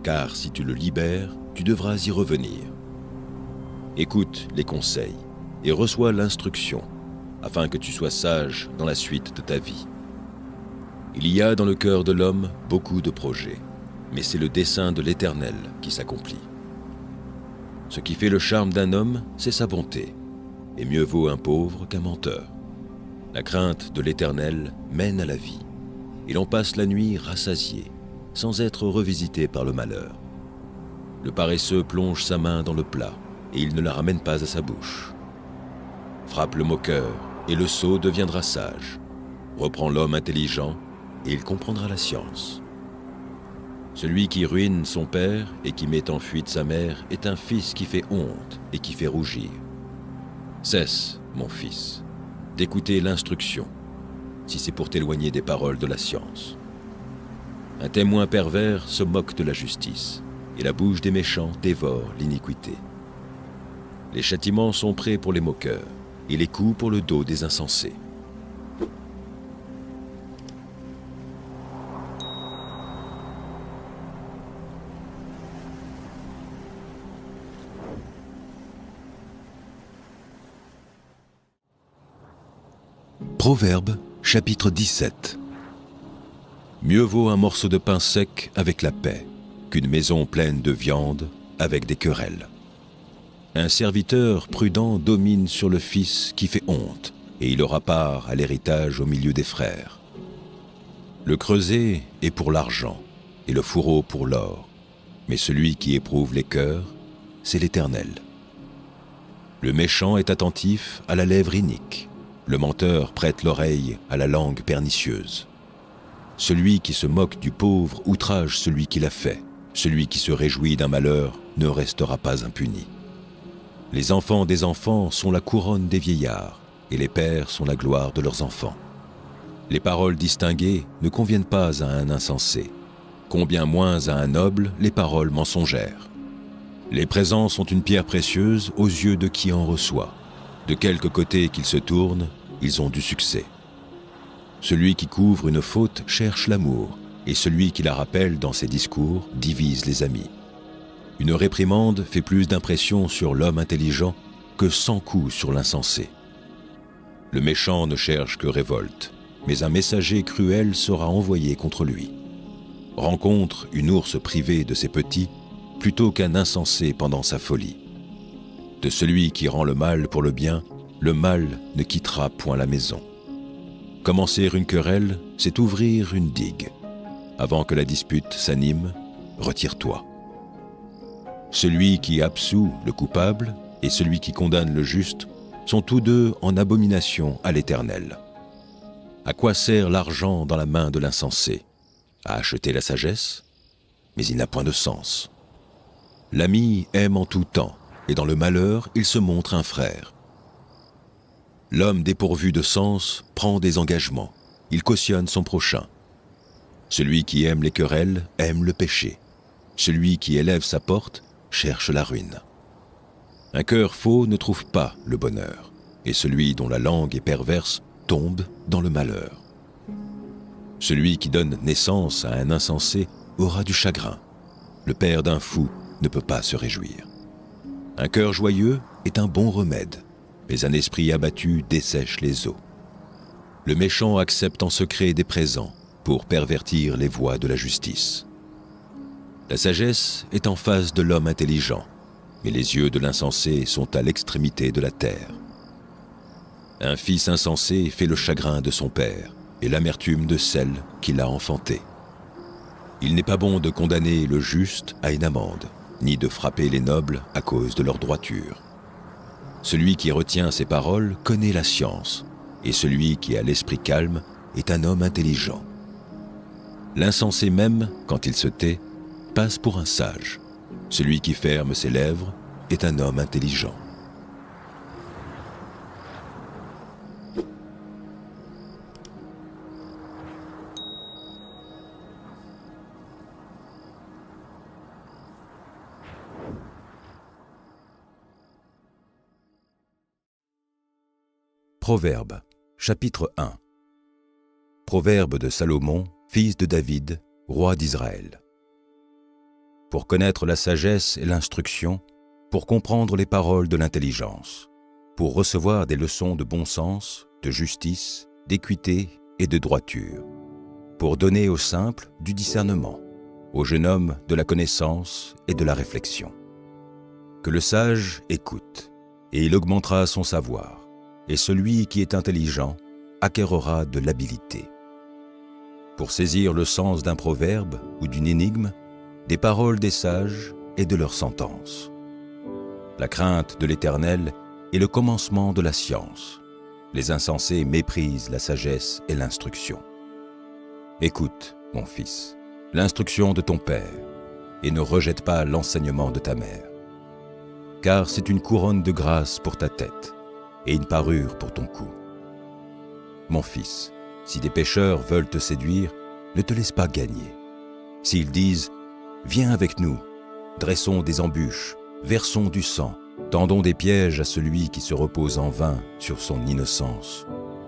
Speaker 2: car si tu le libères, tu devras y revenir. Écoute les conseils et reçois l'instruction, afin que tu sois sage dans la suite de ta vie. Il y a dans le cœur de l'homme beaucoup de projets, mais c'est le dessein de l'Éternel qui s'accomplit. Ce qui fait le charme d'un homme, c'est sa bonté, et mieux vaut un pauvre qu'un menteur. La crainte de l'Éternel mène à la vie, et l'on passe la nuit rassasié, sans être revisité par le malheur. Le paresseux plonge sa main dans le plat, et il ne la ramène pas à sa bouche. Frappe le moqueur, et le sot deviendra sage. Reprends l'homme intelligent, et il comprendra la science. Celui qui ruine son père et qui met en fuite sa mère est un fils qui fait honte et qui fait rougir. Cesse, mon fils, d'écouter l'instruction, si c'est pour t'éloigner des paroles de la science. Un témoin pervers se moque de la justice, et la bouche des méchants dévore l'iniquité. Les châtiments sont prêts pour les moqueurs, et les coups pour le dos des insensés.
Speaker 1: Proverbe, chapitre 17. Mieux vaut un morceau de pain sec avec la paix qu'une maison pleine de viande avec des querelles. Un serviteur prudent domine sur le fils qui fait honte, et il aura part à l'héritage au milieu des frères. Le creuset est pour l'argent, et le fourreau pour l'or, mais celui qui éprouve les cœurs, c'est l'Éternel. Le méchant est attentif à la lèvre inique, le menteur prête l'oreille à la langue pernicieuse. Celui qui se moque du pauvre outrage celui qui l'a fait, celui qui se réjouit d'un malheur ne restera pas impuni. Les enfants des enfants sont la couronne des vieillards, et les pères sont la gloire de leurs enfants. Les paroles distinguées ne conviennent pas à un insensé, combien moins à un noble les paroles mensongères. Les présents sont une pierre précieuse aux yeux de qui en reçoit. De quelque côté qu'ils se tournent, ils ont du succès. Celui qui couvre une faute cherche l'amour, et celui qui la rappelle dans ses discours divise les amis. Une réprimande fait plus d'impression sur l'homme intelligent que 100 coups sur l'insensé. Le méchant ne cherche que révolte, mais un messager cruel sera envoyé contre lui. Rencontre une ours privée de ses petits plutôt qu'un insensé pendant sa folie. De celui qui rend le mal pour le bien, le mal ne quittera point la maison. Commencer une querelle, c'est ouvrir une digue. Avant que la dispute s'anime, retire-toi. Celui qui absout le coupable et celui qui condamne le juste sont tous deux en abomination à l'Éternel. À quoi sert l'argent dans la main de l'insensé? À acheter la sagesse? Mais il n'a point de sens. L'ami aime en tout temps, et dans le malheur, il se montre un frère. L'homme dépourvu de sens prend des engagements, il cautionne son prochain. Celui qui aime les querelles aime le péché. Celui qui élève sa porte cherche la ruine. Un cœur faux ne trouve pas le bonheur, et celui dont la langue est perverse tombe dans le malheur. Celui qui donne naissance à un insensé aura du chagrin. Le père d'un fou ne peut pas se réjouir. Un cœur joyeux est un bon remède, mais un esprit abattu dessèche les eaux. Le méchant accepte en secret des présents pour pervertir les voies de la justice. La sagesse est en face de l'homme intelligent, mais les yeux de l'insensé sont à l'extrémité de la terre. Un fils insensé fait le chagrin de son père et l'amertume de celle qui l'a enfanté. Il n'est pas bon de condamner le juste à une amende, ni de frapper les nobles à cause de leur droiture.
Speaker 2: Celui qui retient ses paroles connaît la science, et celui qui a l'esprit calme est un homme intelligent. L'insensé même, quand il se tait, passe pour un sage. Celui qui ferme ses lèvres est un homme intelligent.
Speaker 1: Proverbes, chapitre 1. Proverbe de Salomon, fils de David, roi d'Israël. Pour connaître la sagesse et l'instruction, pour comprendre les paroles de l'intelligence, pour recevoir des leçons de bon sens, de justice, d'équité et de droiture, pour donner aux simples du discernement, au jeune homme de la connaissance et de la réflexion. Que le sage écoute, et il augmentera son savoir, et celui qui est intelligent acquérera de l'habileté. Pour saisir le sens d'un proverbe ou d'une énigme, des paroles des sages et de leurs sentences. La crainte de l'Éternel est le commencement de la science. Les insensés méprisent la sagesse et l'instruction. Écoute, mon fils, l'instruction de ton père, et ne rejette pas l'enseignement de ta mère. Car c'est une couronne de grâce pour ta tête, et une parure pour ton cou. Mon fils, si des pécheurs veulent te séduire, ne te laisse pas gagner. S'ils disent « Viens avec nous, dressons des embûches, versons du sang, tendons des pièges à celui qui se repose en vain sur son innocence.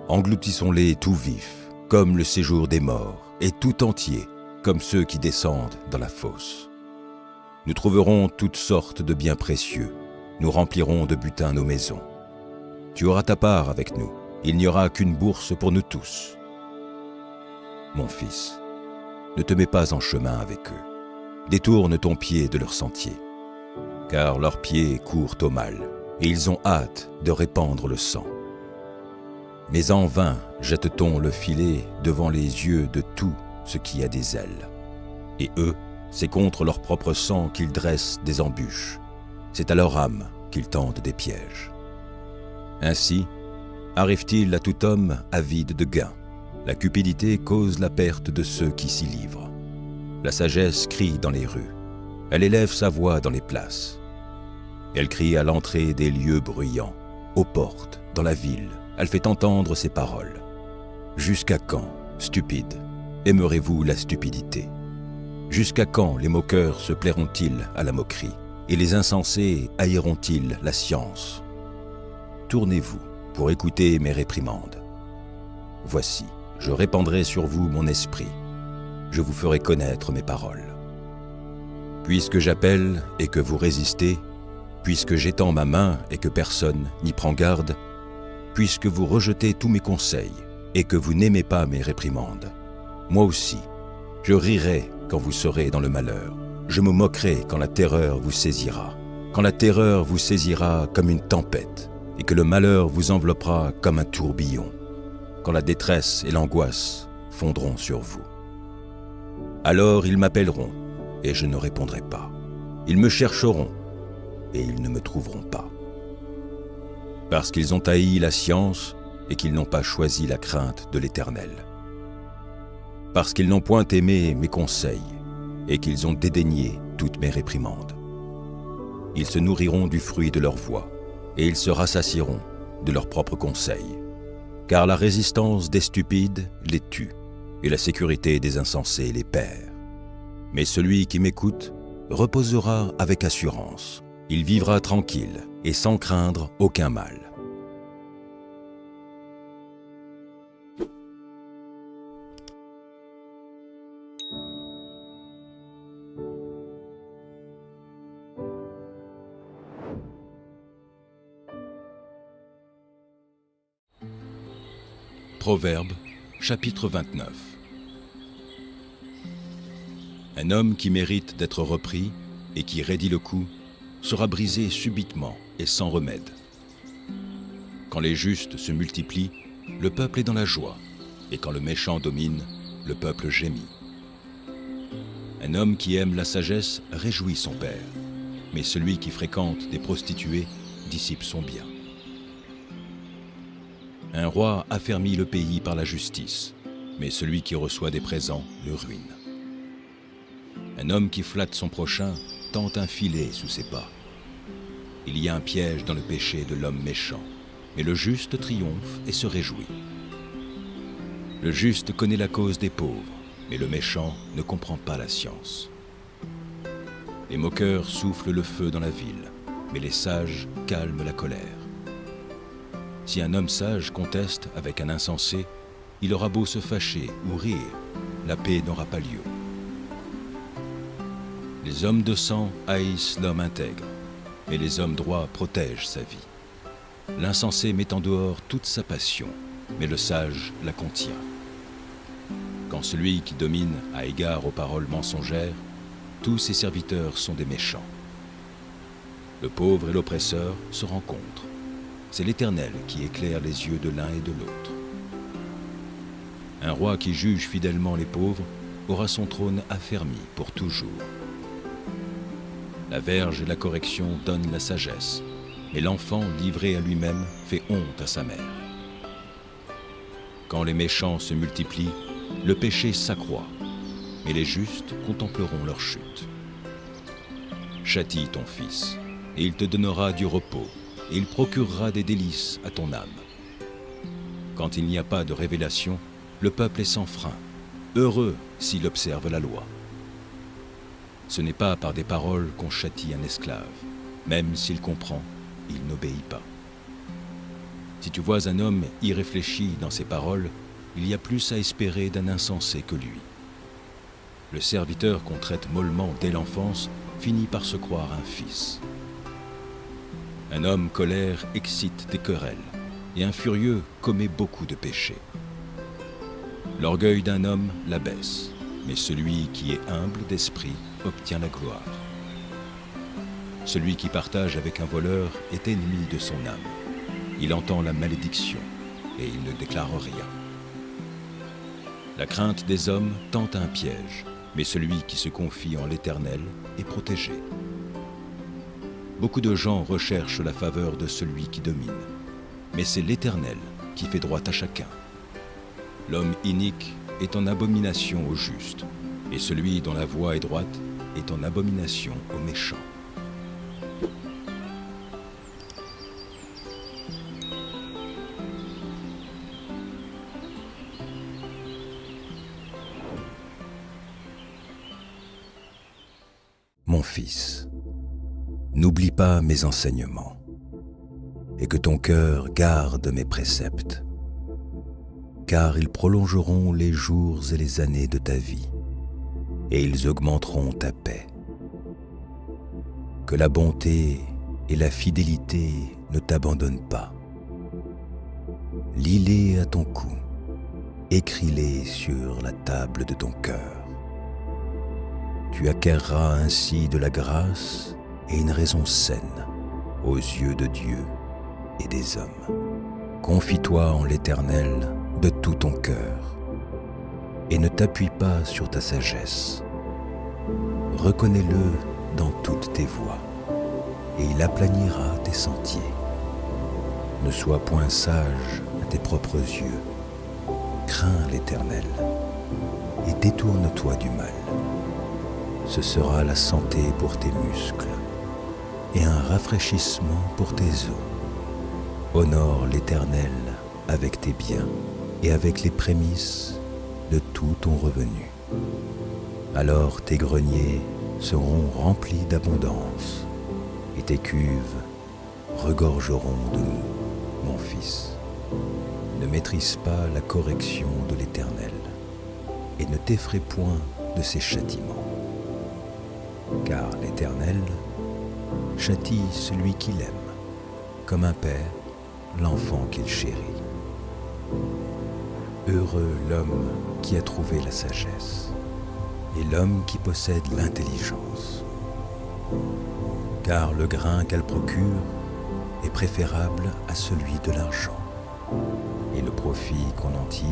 Speaker 1: Engloutissons-les tout vifs, comme le séjour des morts, et tout entier, comme ceux qui descendent dans la fosse. Nous trouverons toutes sortes de biens précieux, nous remplirons de butin nos maisons. Tu auras ta part avec nous, il n'y aura qu'une bourse pour nous tous. Mon fils, ne te mets pas en chemin avec eux, détourne ton pied de leur sentier, car leurs pieds courent au mal, et ils ont hâte de répandre le sang. Mais en vain jette-t-on le filet devant les yeux de tout ce qui a des ailes. Et eux, c'est contre leur propre sang qu'ils dressent des embûches, c'est à leur âme qu'ils tendent des pièges. Ainsi, arrive-t-il à tout homme avide de gain. La cupidité cause la perte de ceux qui s'y livrent. La sagesse crie dans les rues. Elle élève sa voix dans les places. Elle crie à l'entrée des lieux bruyants, aux portes, dans la ville. Elle fait entendre ses paroles. Jusqu'à quand, stupides, aimerez-vous la stupidité? Jusqu'à quand les moqueurs se plairont-ils à la moquerie, et les insensés haïront-ils la science? Tournez-vous pour écouter mes réprimandes. Voici, je répandrai sur vous mon esprit. Je vous ferai connaître mes paroles. Puisque j'appelle et que vous résistez, puisque j'étends ma main et que personne n'y prend garde, puisque vous rejetez tous mes conseils et que vous n'aimez pas mes réprimandes, moi aussi, je rirai quand vous serez dans le malheur. Je me moquerai quand la terreur vous saisira. Quand la terreur vous saisira comme une tempête, et que le malheur vous enveloppera comme un tourbillon, quand la détresse et l'angoisse fondront sur vous. Alors ils m'appelleront, et je ne répondrai pas. Ils me chercheront, et ils ne me trouveront pas. Parce qu'ils ont haï la science, et qu'ils n'ont pas choisi la crainte de l'Éternel. Parce qu'ils n'ont point aimé mes conseils, et qu'ils ont dédaigné toutes mes réprimandes. Ils se nourriront du fruit de leur voix, et ils se rassasieront de leurs propres conseils. Car la résistance des stupides les tue, et la sécurité des insensés les perd. Mais celui qui m'écoute reposera avec assurance. Il vivra tranquille et sans craindre aucun mal.
Speaker 2: Proverbe, chapitre 29. Un homme qui mérite d'être repris et qui raidit le coup sera brisé subitement et sans remède. Quand les justes se multiplient, le peuple est dans la joie, et quand le méchant domine, le peuple gémit. Un homme qui aime la sagesse réjouit son père, mais celui qui fréquente des prostituées dissipe son bien. Un roi affermit le pays par la justice, mais celui qui reçoit des présents le ruine. Un homme qui flatte son prochain tente un filet sous ses pas. Il y a un piège dans le péché de l'homme méchant, mais le juste triomphe et se réjouit. Le juste connaît la cause des pauvres, mais le méchant ne comprend pas la science. Les moqueurs soufflent le feu dans la ville, mais les sages calment la colère. Si un homme sage conteste avec un insensé, il aura beau se fâcher ou rire, la paix n'aura pas lieu. Les hommes de sang haïssent l'homme intègre, mais les hommes droits protègent sa vie. L'insensé met en dehors toute sa passion, mais le sage la contient. Quand celui qui domine a égard aux paroles mensongères, tous ses serviteurs sont des méchants. Le pauvre et l'oppresseur se rencontrent. C'est l'Éternel qui éclaire les yeux de l'un et de l'autre. Un roi qui juge fidèlement les pauvres aura son trône affermi pour toujours. La verge et la correction donnent la sagesse, mais l'enfant livré à lui-même fait honte à sa mère. Quand les méchants se multiplient, le péché s'accroît, mais les justes contempleront leur chute. Châtie ton fils, et il te donnera du repos, et il procurera des délices à ton âme. Quand il n'y a pas de révélation, le peuple est sans frein, heureux s'il observe la loi. Ce n'est pas par des paroles qu'on châtie un esclave, même s'il comprend, il n'obéit pas. Si tu vois un homme irréfléchi dans ses paroles, il y a plus à espérer d'un insensé que lui. Le serviteur qu'on traite mollement dès l'enfance finit par se croire un fils. Un homme colère excite des querelles, et un furieux commet beaucoup de péchés. L'orgueil d'un homme l'abaisse, mais celui qui est humble d'esprit obtient la gloire. Celui qui partage avec un voleur est ennemi de son âme. Il entend la malédiction, et il ne déclare rien. La crainte des hommes tente un piège, mais celui qui se confie en l'Éternel est protégé. Beaucoup de gens recherchent la faveur de celui qui domine, mais c'est l'Éternel qui fait droit à chacun. L'homme inique est en abomination au juste, et celui dont la voie est droite est en abomination au méchant.
Speaker 1: Mon fils, n'oublie pas mes enseignements, et que ton cœur garde mes préceptes, car ils prolongeront les jours et les années de ta vie, et ils augmenteront ta paix. Que la bonté et la fidélité ne t'abandonnent pas. Lis-les à ton cou, écris-les sur la table de ton cœur. Tu acquerras ainsi de la grâce et une raison saine aux yeux de Dieu et des hommes. Confie-toi en l'Éternel de tout ton cœur et ne t'appuie pas sur ta sagesse. Reconnais-le dans toutes tes voies et il aplanira tes sentiers. Ne sois point sage à tes propres yeux. Crains l'Éternel et détourne-toi du mal. Ce sera la santé pour tes muscles et un rafraîchissement pour tes os. Honore l'Éternel avec tes biens et avec les prémices de tout ton revenu. Alors tes greniers seront remplis d'abondance et tes cuves regorgeront de mou, mon fils. Ne maîtrise pas la correction de l'Éternel et ne t'effraie point de ses châtiments. Car l'Éternel châtie celui qu'il aime, comme un père l'enfant qu'il chérit. Heureux l'homme qui a trouvé la sagesse, et l'homme qui possède l'intelligence. Car le grain qu'elle procure est préférable à celui de l'argent, et le profit qu'on en tire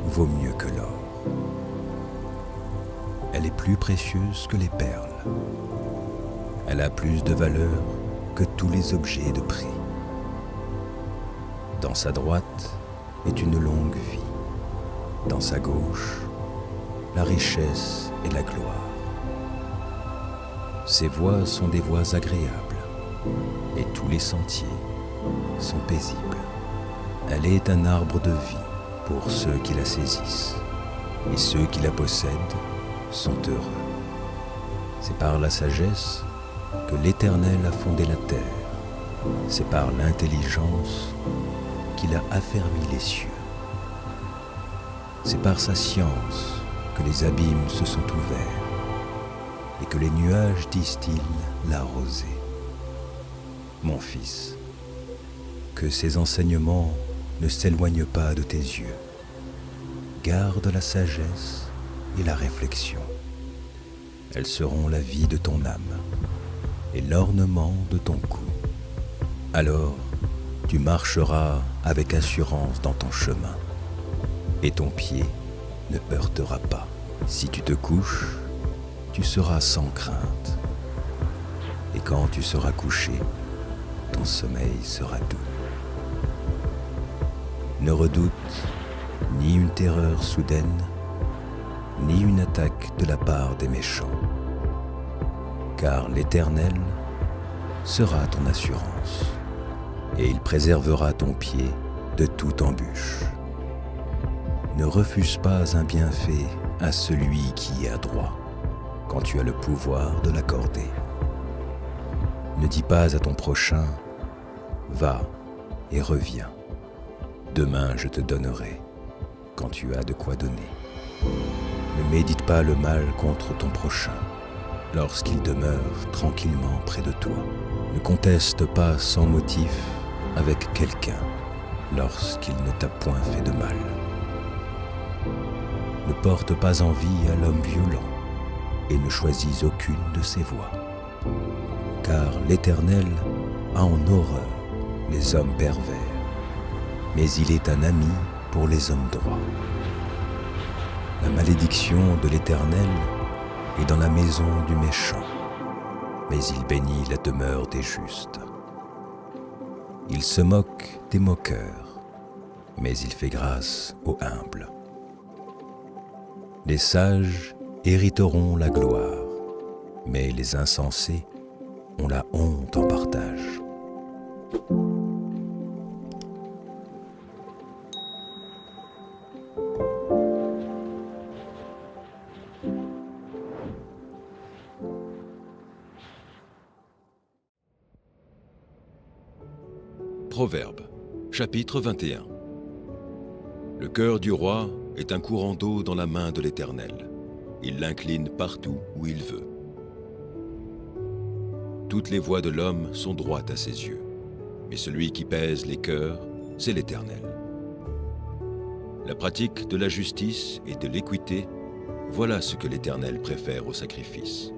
Speaker 1: vaut mieux que l'or. Elle est plus précieuse que les perles. Elle a plus de valeur que tous les objets de prix. Dans sa droite est une longue vie. Dans sa gauche, la richesse et la gloire. Ses voies sont des voies agréables, et tous les sentiers sont paisibles. Elle est un arbre de vie pour ceux qui la saisissent, et ceux qui la possèdent sont heureux. C'est par la sagesse que l'Éternel a fondé la terre. C'est par l'intelligence qu'il a affermi les cieux. C'est par sa science que les abîmes se sont ouverts et que les nuages distillent la rosée. Mon fils, que ces enseignements ne s'éloignent pas de tes yeux. Garde la sagesse et la réflexion. Elles seront la vie de ton âme et l'ornement de ton cou. Alors, tu marcheras avec assurance dans ton chemin et ton pied ne heurtera pas. Si tu te couches, tu seras sans crainte. Et quand tu seras couché, ton sommeil sera doux. Ne redoute ni une terreur soudaine, ni une attaque de la part des méchants. Car l'Éternel sera ton assurance, et il préservera ton pied de toute embûche. Ne refuse pas un bienfait à celui qui est adroit, quand tu as le pouvoir de l'accorder. Ne dis pas à ton prochain, va et reviens. Demain je te donnerai, quand tu as de quoi donner. Ne médite pas le mal contre ton prochain, lorsqu'il demeure tranquillement près de toi. Ne conteste pas sans motif avec quelqu'un, lorsqu'il ne t'a point fait de mal. Ne porte pas envie à l'homme violent, et ne choisis aucune de ses voies. Car l'Éternel a en horreur les hommes pervers, mais il est un ami pour les hommes droits. La malédiction de l'Éternel est dans la maison du méchant, mais il bénit la demeure des justes. Il se moque des moqueurs, mais il fait grâce aux humbles. Les sages hériteront la gloire, mais les insensés ont la honte en partage.
Speaker 2: Proverbes, chapitre 21. Le cœur du roi est un courant d'eau dans la main de l'Éternel. Il l'incline partout où il veut. Toutes les voies de l'homme sont droites à ses yeux, mais celui qui pèse les cœurs, c'est l'Éternel. La pratique de la justice et de l'équité, voilà ce que l'Éternel préfère au sacrifice.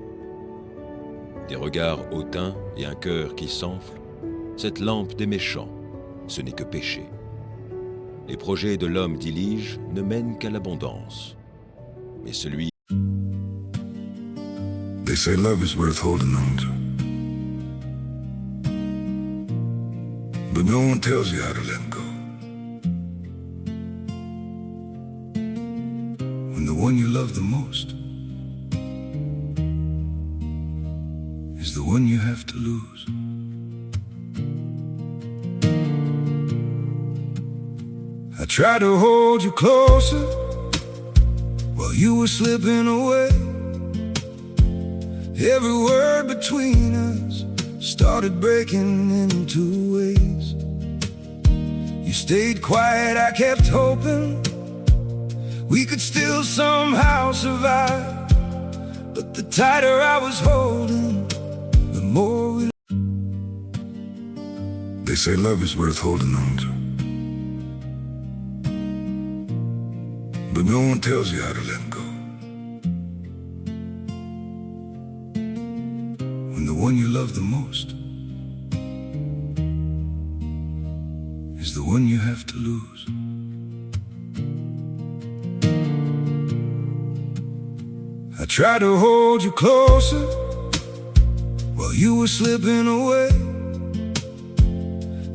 Speaker 2: Des regards hautains et un cœur qui s'enfle, cette lampe des méchants, ce n'est que péché. Les projets de l'homme diligent ne mènent qu'à l'abondance, mais celui...
Speaker 3: They say love is worth holding on to, but no one tells you how to let go. When the one you love the most is the one you have to lose. I tried to hold you closer while you were slipping away. Every word between us started breaking into ways. You stayed quiet, I kept hoping we could still somehow survive. But the tighter I was holding, the more we... They say love is worth holding on to, but no one tells you how to let go. When the one you love the most is the one you have to lose. I tried to hold you closer while you were slipping away.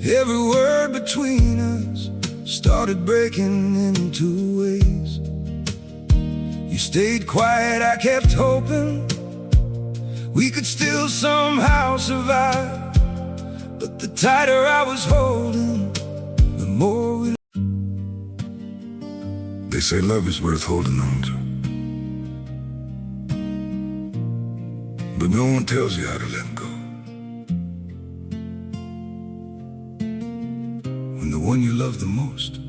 Speaker 3: Every word between us started breaking into ways. You stayed quiet, I kept hoping we could still somehow survive. But the tighter I was holding, the more we... They say love is worth holding on to, but no one tells you how to let go. When the one you love the most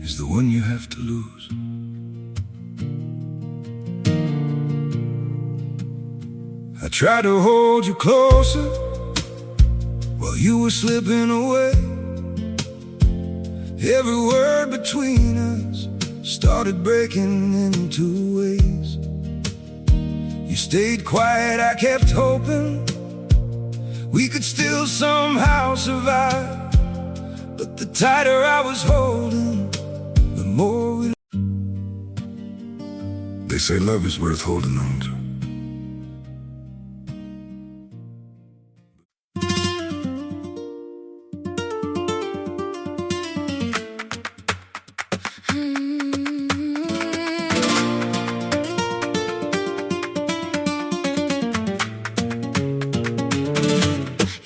Speaker 3: is the one you have to lose. I tried to hold you closer while you were slipping away. Every word between us started breaking into ways. You stayed quiet, I kept hoping we could still somehow survive. But the tighter I was holding, the more we... They say love is worth holding on to.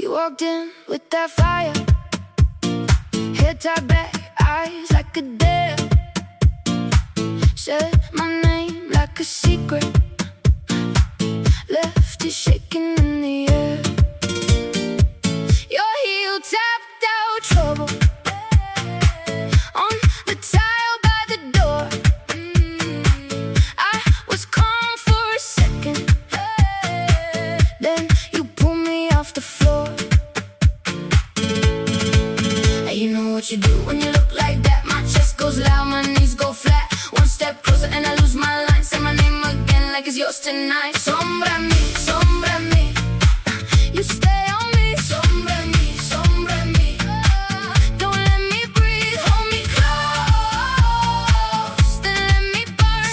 Speaker 4: Walked in with that fire, head tied back, eyes like a dare. Said my name like a secret, left it shaking in the air. Your heel tapped out trouble on the tile by the door. I was calm for a second, then you pulled me off the floor. You know what you do when you look like that. My chest goes loud, my knees go flat. One step closer and I lose my line. Say my name again like it's yours tonight. Sombra mi, you stay on me. Sombra mi, don't let me breathe, hold me close, then let me burn.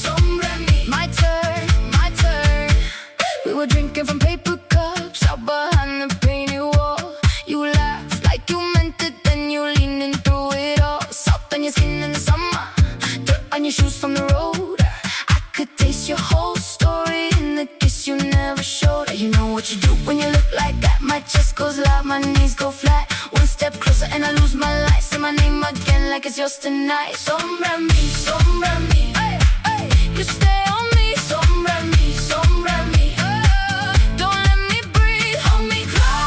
Speaker 4: Sombra mi, my turn. We were drinking from paper cups out behind the painted wall. You laughed like you meant it, then you leaned in through it all. Salt on your skin in the summer, dirt on your shoes from the road. I could taste your whole story in the kiss you never showed. You know what you do when you look like that. My chest goes loud, my knees go flat. One step closer and I lose my life. Say my name again like it's yours tonight. Sombra mi, hey, hey. You stay on me. Sombra mi. Don't let me breathe, hold me close,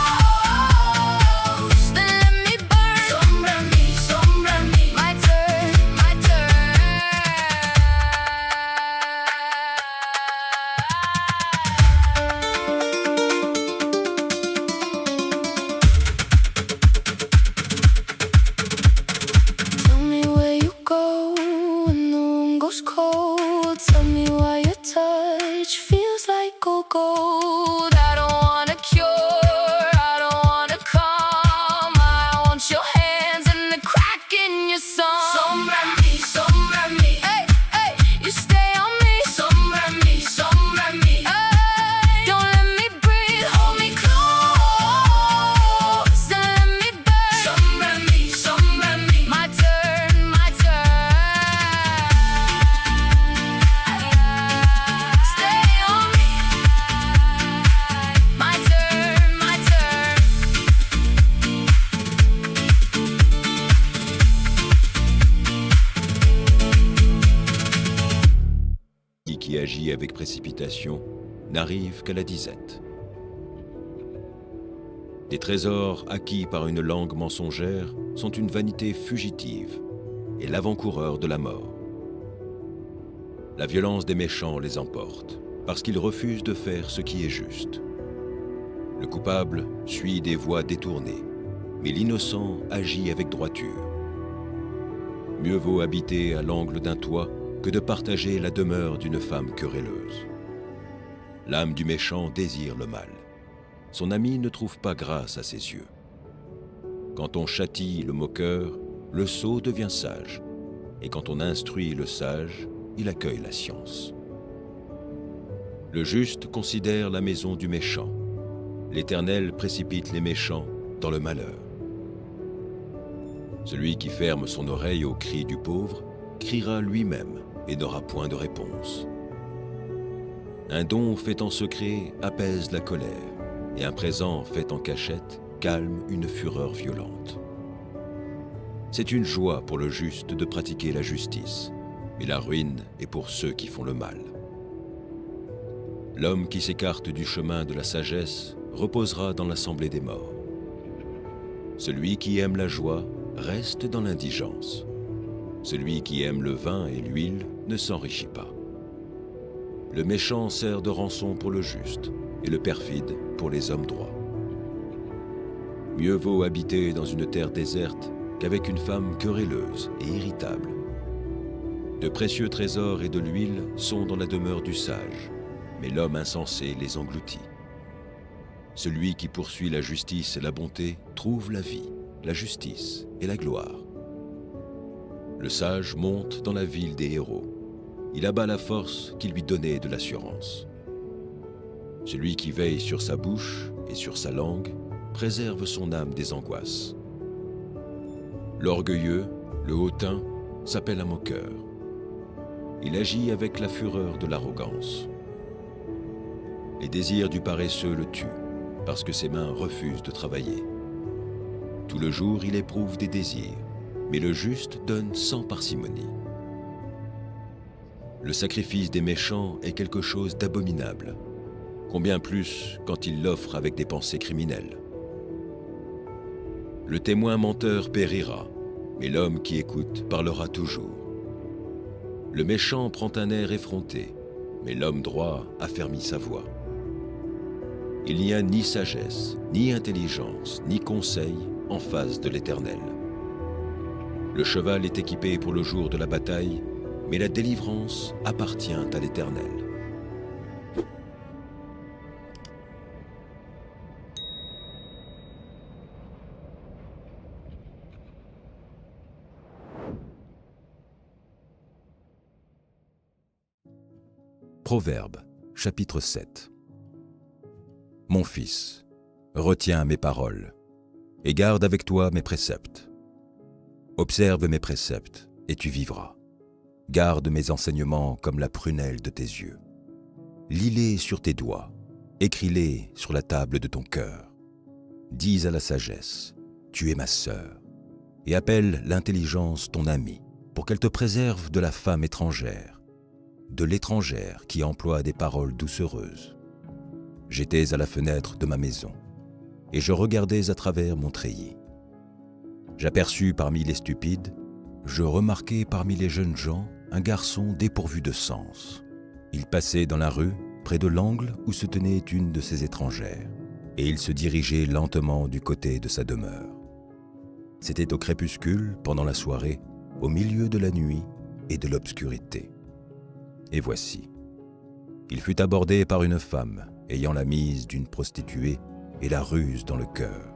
Speaker 4: then let me burn. Sombra mi, my turn. Tell me where you go when the room goes cold. Tell me why your touch feels like gold. I don't want a cure, I don't want to calm. I want your hands and the crack in your song. Sombra mi, hey, hey, you stay on me. Sombra mi, hey, don't let me breathe, hold me close, then let me burn. Sombra mi, my turn. Stay on me, my turn.
Speaker 2: Qui agit avec précipitation n'arrive qu'à la disette. Des trésors acquis par une langue mensongère sont une vanité fugitive et l'avant-coureur de la mort. La violence des méchants les emporte parce qu'ils refusent de faire ce qui est juste. Le coupable suit des voies détournées, mais l'innocent agit avec droiture. Mieux vaut habiter à l'angle d'un toit que de partager la demeure d'une femme querelleuse. L'âme du méchant désire le mal. Son ami ne trouve pas grâce à ses yeux. Quand on châtie le moqueur, le sot devient sage. Et quand on instruit le sage, il accueille la science. Le juste considère la maison du méchant. l'Éternel précipite les méchants dans le malheur. Celui qui ferme son oreille aux cris du pauvre criera lui-même et n'aura point de réponse. Un don fait en secret apaise la colère, et un présent fait en cachette calme une fureur violente. C'est une joie pour le juste de pratiquer la justice, mais la ruine est pour ceux qui font le mal. L'homme qui s'écarte du chemin de la sagesse reposera dans l'assemblée des morts. Celui qui aime la joie reste dans l'indigence. Celui qui aime le vin et l'huile ne s'enrichit pas. Le méchant sert de rançon pour le juste, et le perfide pour les hommes droits. Mieux vaut habiter dans une terre déserte qu'avec une femme querelleuse et irritable. De précieux trésors et de l'huile sont dans la demeure du sage, mais l'homme insensé les engloutit. Celui qui poursuit la justice et la bonté trouve la vie, la justice et la gloire. Le sage monte dans la ville des héros. Il abat la force qui lui donnait de l'assurance. Celui qui veille sur sa bouche et sur sa langue préserve son âme des angoisses. L'orgueilleux, le hautain, s'appelle un moqueur. Il agit avec la fureur de l'arrogance. Les désirs du paresseux le tuent, parce que ses mains refusent de travailler. Tout le jour, il éprouve des désirs, mais le juste donne sans parcimonie. Le sacrifice des méchants est quelque chose d'abominable, combien plus quand il l'offre avec des pensées criminelles. Le témoin menteur périra, mais l'homme qui écoute parlera toujours. Le méchant prend un air effronté, mais l'homme droit affermit sa voix. Il n'y a ni sagesse, ni intelligence, ni conseil en face de l'Éternel. Le cheval est équipé pour le jour de la bataille, mais la délivrance appartient à l'Éternel.
Speaker 1: Proverbes, chapitre 7. Mon fils, retiens mes paroles, et garde avec toi mes préceptes. Observe mes préceptes, et tu vivras. Garde mes enseignements comme la prunelle de tes yeux. Lis-les sur tes doigts, écris-les sur la table de ton cœur. Dis à la sagesse, tu es ma sœur, et appelle l'intelligence ton amie, pour qu'elle te préserve de la femme étrangère, de l'étrangère qui emploie des paroles doucereuses. J'étais à la fenêtre de ma maison, et je regardais à travers mon treillis. J'aperçus parmi les stupides, je remarquai parmi les jeunes gens un garçon dépourvu de sens. Il passait dans la rue, près de l'angle où se tenait une de ces étrangères, et il se dirigeait lentement du côté de sa demeure. C'était au crépuscule, pendant la soirée, au milieu de la nuit et de l'obscurité. Et voici, il fut abordé par une femme ayant la mise d'une prostituée et la ruse dans le cœur.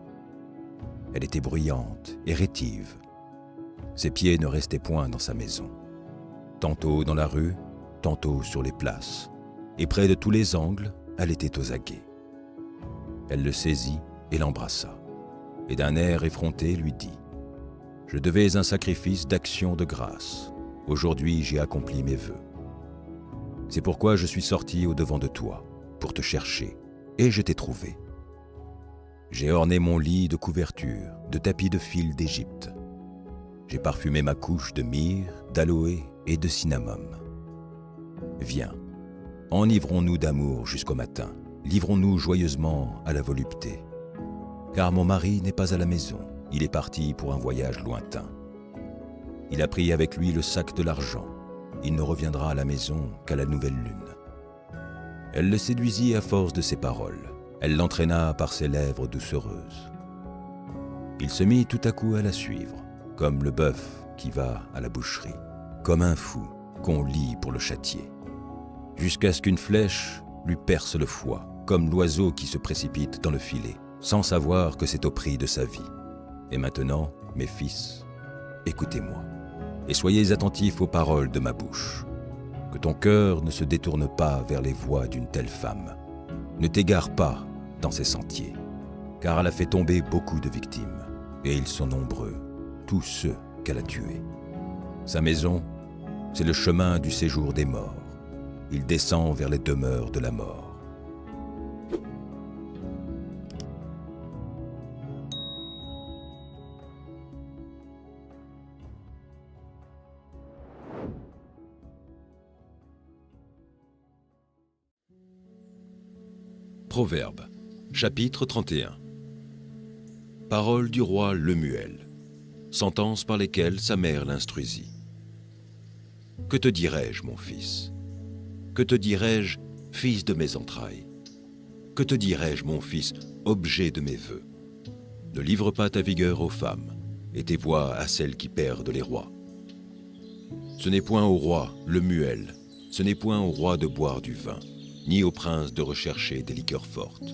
Speaker 1: Elle était bruyante et rétive. Ses pieds ne restaient point dans sa maison. Tantôt dans la rue, tantôt sur les places, et près de tous les angles, elle était aux aguets. Elle le saisit et l'embrassa, et d'un air effronté lui dit : « Je devais un sacrifice d'action de grâce. Aujourd'hui j'ai accompli mes vœux. C'est pourquoi je suis sorti au-devant de toi, pour te chercher, et je t'ai trouvé. J'ai orné mon lit de couvertures, de tapis de fil d'Égypte. J'ai parfumé ma couche de myrrhe, d'aloès et de cinnamome. Viens, enivrons-nous d'amour jusqu'au matin, livrons-nous joyeusement à la volupté. Car mon mari n'est pas à la maison, il est parti pour un voyage lointain. Il a pris avec lui le sac de l'argent. Il ne reviendra à la maison qu'à la nouvelle lune. » Elle le séduisit à force de ses paroles. Elle l'entraîna par ses lèvres doucereuses. Il se mit tout à coup à la suivre, comme le bœuf qui va à la boucherie, comme un fou qu'on lie pour le châtier, jusqu'à ce qu'une flèche lui perce le foie, comme l'oiseau qui se précipite dans le filet, sans savoir que c'est au prix de sa vie. Et maintenant, mes fils, écoutez-moi, et soyez attentifs aux paroles de ma bouche. Que ton cœur ne se détourne pas vers les voies d'une telle femme. Ne t'égare pas dans ses sentiers, car elle a fait tomber beaucoup de victimes, et ils sont nombreux, tous ceux qu'elle a tués. Sa maison, c'est le chemin du séjour des morts. Il descend vers les demeures de la mort.
Speaker 2: Proverbe, chapitre 31. Paroles du roi Lemuel, sentences par lesquelles sa mère l'instruisit. Que te dirai-je, mon fils? Que te dirai-je, fils de mes entrailles? Que te dirai-je, mon fils, objet de mes vœux? Ne livre pas ta vigueur aux femmes, et tes voix à celles qui perdent les rois. Ce n'est point au roi, Lemuel, ce n'est point au roi de boire du vin, ni au prince de rechercher des liqueurs fortes,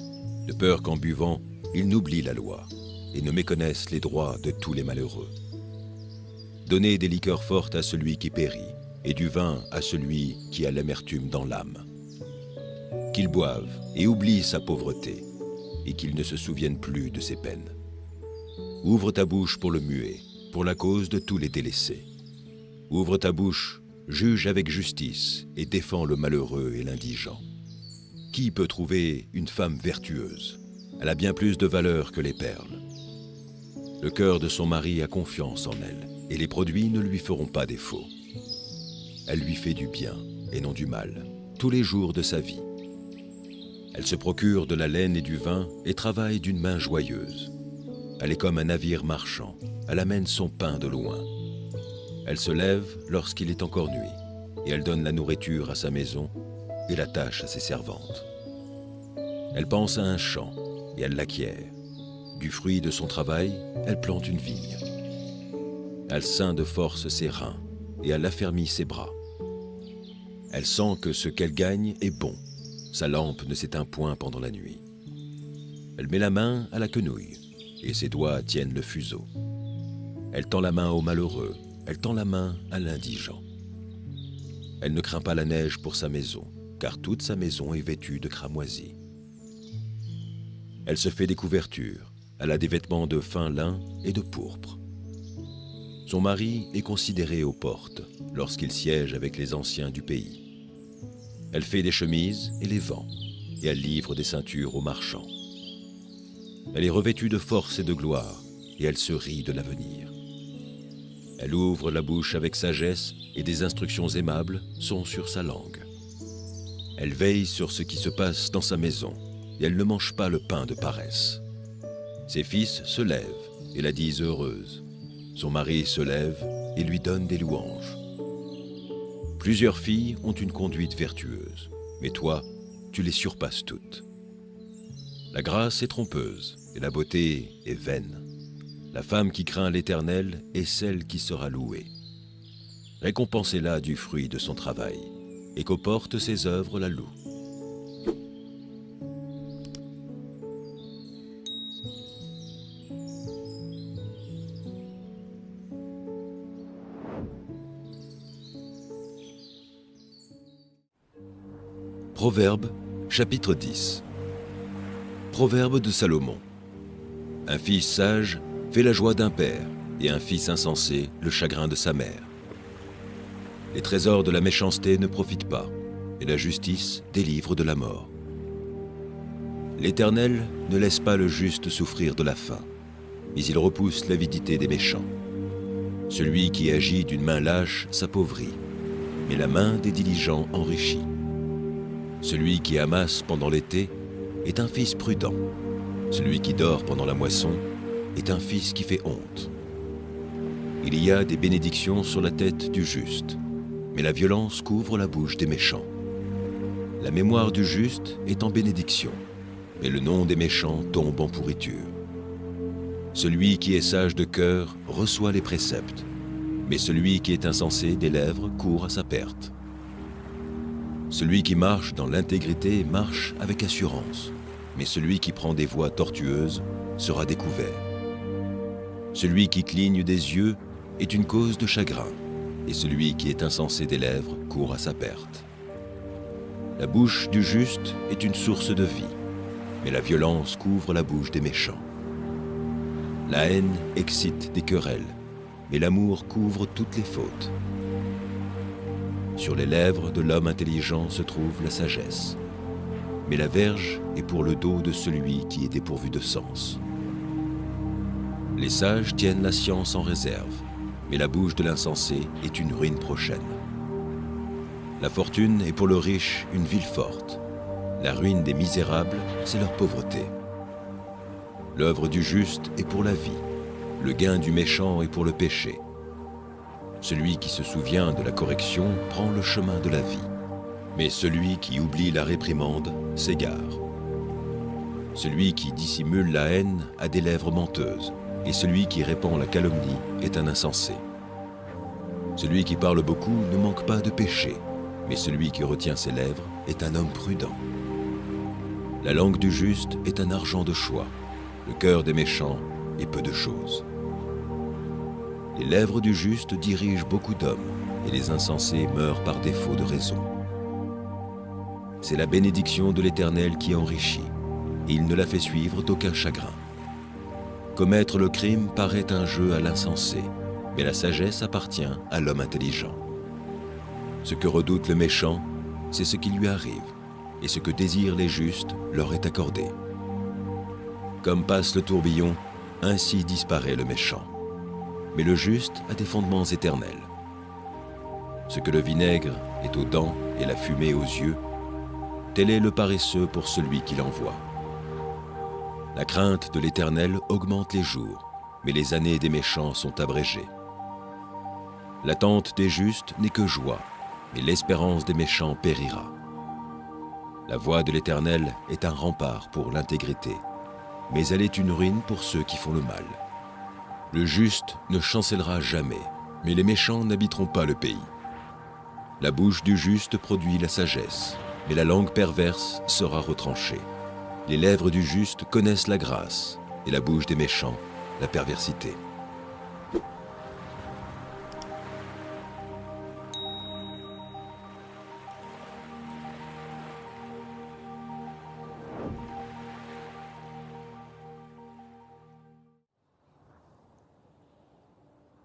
Speaker 2: de peur qu'en buvant, ils n'oublient la loi, et ne méconnaissent les droits de tous les malheureux. Donnez des liqueurs fortes à celui qui périt, et du vin à celui qui a l'amertume dans l'âme. Qu'il boive et oublie sa pauvreté, et qu'il ne se souvienne plus de ses peines. Ouvre ta bouche pour le muet, pour la cause de tous les délaissés. Ouvre ta bouche, juge avec justice, et défends le malheureux et l'indigent. Qui peut trouver une femme vertueuse? Elle a bien plus de valeur que les perles. Le cœur de son mari a confiance en elle, et les produits ne lui feront pas défaut. Elle lui fait du bien, et non du mal, tous les jours de sa vie. Elle se procure de la laine et du vin, et travaille d'une main joyeuse. Elle est comme un navire marchand, elle amène son pain de loin. Elle se lève lorsqu'il est encore nuit, et elle donne la nourriture à sa maison, et la tâche à ses servantes. Elle pense à un champ, et elle l'acquiert. Du fruit de son travail, elle plante une vigne. Elle ceint de force ses reins, et elle affermit ses bras. Elle sent que ce qu'elle gagne est bon. Sa lampe ne s'éteint point pendant la nuit. Elle met la main à la quenouille, et ses doigts tiennent le fuseau. Elle tend la main au malheureux, elle tend la main à l'indigent. Elle ne craint pas la neige pour sa maison, car toute sa maison est vêtue de cramoisis. Elle se fait des couvertures, elle a des vêtements de fin lin et de pourpre. Son mari est considéré aux portes, lorsqu'il siège avec les anciens du pays. Elle fait des chemises et les vend, et elle livre des ceintures aux marchands. Elle est revêtue de force et de gloire, et elle se rit de l'avenir. Elle ouvre la bouche avec sagesse, et des instructions aimables sont sur sa langue. Elle veille sur ce qui se passe dans sa maison, et elle ne mange pas le pain de paresse. Ses fils se lèvent et la disent heureuse. Son mari se lève et lui donne des louanges. Plusieurs filles ont une conduite vertueuse, mais toi, tu les surpasses toutes. La grâce est trompeuse et la beauté est vaine. La femme qui craint l'Éternel est celle qui sera louée. Récompensez-la du fruit de son travail, et qu'aux portes ses œuvres la louent. Proverbe, chapitre 10. Proverbe de Salomon. Un fils sage fait la joie d'un père, et un fils insensé le chagrin de sa mère. Les trésors de la méchanceté ne profitent pas, et la justice délivre de la mort. L'Éternel ne laisse pas le juste souffrir de la faim, mais il repousse l'avidité des méchants. Celui qui agit d'une main lâche s'appauvrit, mais la main des diligents enrichit. Celui qui amasse pendant l'été est un fils prudent. Celui qui dort pendant la moisson est un fils qui fait honte. Il y a des bénédictions sur la tête du juste, mais la violence couvre la bouche des méchants. La mémoire du juste est en bénédiction, mais le nom des méchants tombe en pourriture. Celui qui est sage de cœur reçoit les préceptes, mais celui qui est insensé des lèvres court à sa perte. Celui qui marche dans l'intégrité marche avec assurance, mais celui qui prend des voies tortueuses sera découvert. Celui qui cligne des yeux est une cause de chagrin, et celui qui est insensé des lèvres court à sa perte. La bouche du juste est une source de vie, mais la violence couvre la bouche des méchants. La haine excite des querelles, mais l'amour couvre toutes les fautes. Sur les lèvres de l'homme intelligent se trouve la sagesse, mais la verge est pour le dos de celui qui est dépourvu de sens. Les sages tiennent la science en réserve, mais la bouche de l'insensé est une ruine prochaine. La fortune est pour le riche une ville forte. La ruine des misérables, c'est leur pauvreté. L'œuvre du juste est pour la vie. Le gain du méchant est pour le péché. Celui qui se souvient de la correction prend le chemin de la vie. Mais celui qui oublie la réprimande s'égare. Celui qui dissimule la haine a des lèvres menteuses, et celui qui répand la calomnie est un insensé. Celui qui parle beaucoup ne manque pas de péché, mais celui qui retient ses lèvres est un homme prudent. La langue du juste est un argent de choix, le cœur des méchants est peu de choses. Les lèvres du juste dirigent beaucoup d'hommes, et les insensés meurent par défaut de raison. C'est la bénédiction de l'Éternel qui enrichit, et il ne la fait suivre d'aucun chagrin. Commettre le crime paraît un jeu à l'insensé, mais la sagesse appartient à l'homme intelligent. Ce que redoute le méchant, c'est ce qui lui arrive, et ce que désirent les justes leur est accordé. Comme passe le tourbillon, ainsi disparaît le méchant. Mais le juste a des fondements éternels. Ce que le vinaigre est aux dents et la fumée aux yeux, tel est le paresseux pour celui qui l'envoie. La crainte de l'Éternel augmente les jours, mais les années des méchants sont abrégées. L'attente des justes n'est que joie, mais l'espérance des méchants périra. La voie de l'Éternel est un rempart pour l'intégrité, mais elle est une ruine pour ceux qui font le mal. Le juste ne chancellera jamais, mais les méchants n'habiteront pas le pays. La bouche du juste produit la sagesse, mais la langue perverse sera retranchée. Les lèvres du juste connaissent la grâce, et la bouche des méchants, la perversité.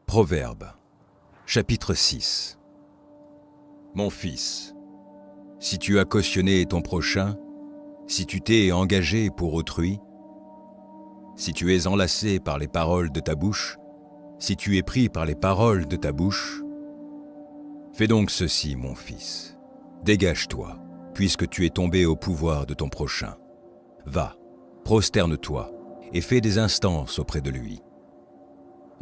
Speaker 1: Proverbes, chapitre 6. Mon fils, si tu as cautionné ton prochain, si tu t'es engagé pour autrui, si tu es enlacé par les paroles de ta bouche, si tu es pris par les paroles de ta bouche, fais donc ceci, mon fils. Dégage-toi, puisque tu es tombé au pouvoir de ton prochain. Va, prosterne-toi, et fais des instances auprès de lui.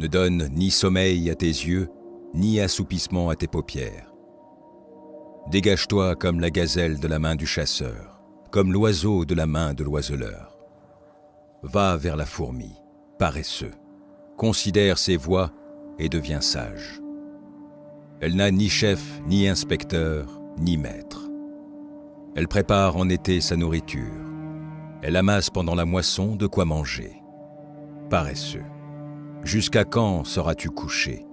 Speaker 1: Ne donne ni sommeil à tes yeux, ni assoupissement à tes paupières. Dégage-toi comme la gazelle de la main du chasseur, comme l'oiseau de la main de l'oiseleur. Va vers la fourmi, paresseux. Considère ses voies et deviens sage. Elle n'a ni chef, ni inspecteur, ni maître. Elle prépare en été sa nourriture. Elle amasse pendant la moisson de quoi manger. Paresseux. Jusqu'à quand seras-tu couché?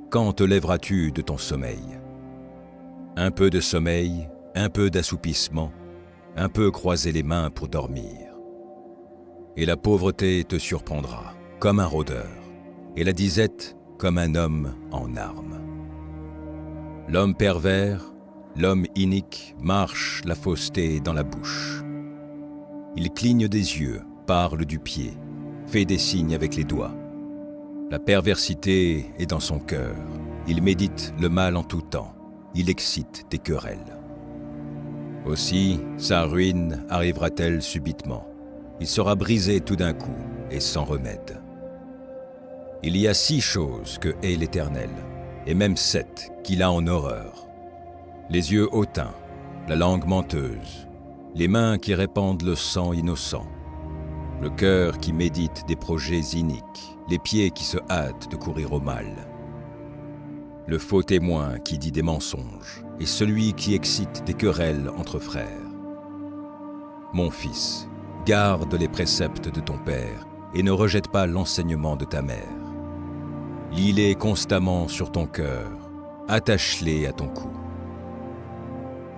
Speaker 1: Quand te lèveras-tu de ton sommeil? Un peu de sommeil, un peu d'assoupissement, un peu croiser les mains pour dormir. Et la pauvreté te surprendra, comme un rôdeur, et la disette comme un homme en armes. L'homme pervers, l'homme inique marche la fausseté dans la bouche. Il cligne des yeux, parle du pied, fait des signes avec les doigts. La perversité est dans son cœur, il médite le mal en tout temps, il excite des querelles. Aussi, sa ruine arrivera-t-elle subitement. Il sera brisé tout d'un coup et sans remède. Il y a 6 choses que hait l'Éternel, et même 7 qu'il a en horreur. Les yeux hautains, la langue menteuse, les mains qui répandent le sang innocent, le cœur qui médite des projets iniques, les pieds qui se hâtent de courir au mal. Le faux témoin qui dit des mensonges, et celui qui excite des querelles entre frères. Mon fils, garde les préceptes de ton père, et ne rejette pas l'enseignement de ta mère. Lis-les constamment sur ton cœur, attache-les à ton cou.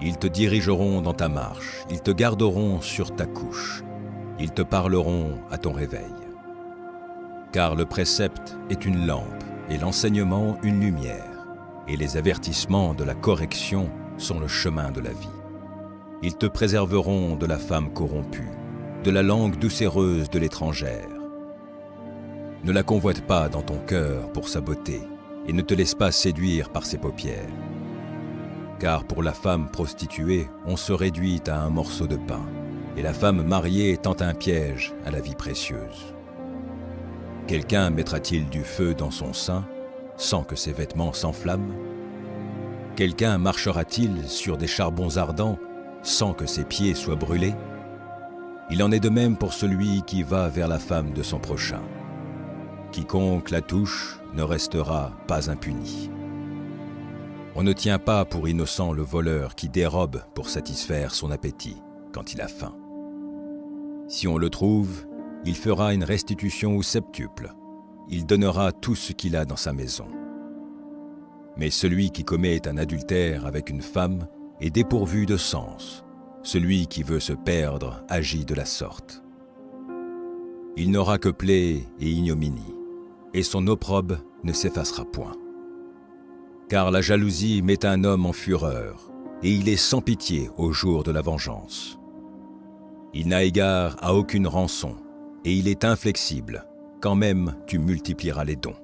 Speaker 1: Ils te dirigeront dans ta marche, ils te garderont sur ta couche. Ils te parleront à ton réveil. Car le précepte est une lampe et l'enseignement une lumière, et les avertissements de la correction sont le chemin de la vie. Ils te préserveront de la femme corrompue, de la langue doucereuse de l'étrangère. Ne la convoite pas dans ton cœur pour sa beauté, et ne te laisse pas séduire par ses paupières. Car pour la femme prostituée, on se réduit à un morceau de pain, et la femme mariée tend un piège à la vie précieuse. Quelqu'un mettra-t-il du feu dans son sein, sans que ses vêtements s'enflamment? Quelqu'un marchera-t-il sur des charbons ardents, sans que ses pieds soient brûlés? Il en est de même pour celui qui va vers la femme de son prochain. Quiconque la touche ne restera pas impuni. On ne tient pas pour innocent le voleur qui dérobe pour satisfaire son appétit quand il a faim. Si on le trouve, il fera une restitution au septuple. Il donnera tout ce qu'il a dans sa maison. Mais celui qui commet un adultère avec une femme est dépourvu de sens. Celui qui veut se perdre agit de la sorte. Il n'aura que plaie et ignominie, et son opprobre ne s'effacera point. Car la jalousie met un homme en fureur, et il est sans pitié au jour de la vengeance. Il n'a égard à aucune rançon, et il est inflexible, quand même tu multiplieras les dons.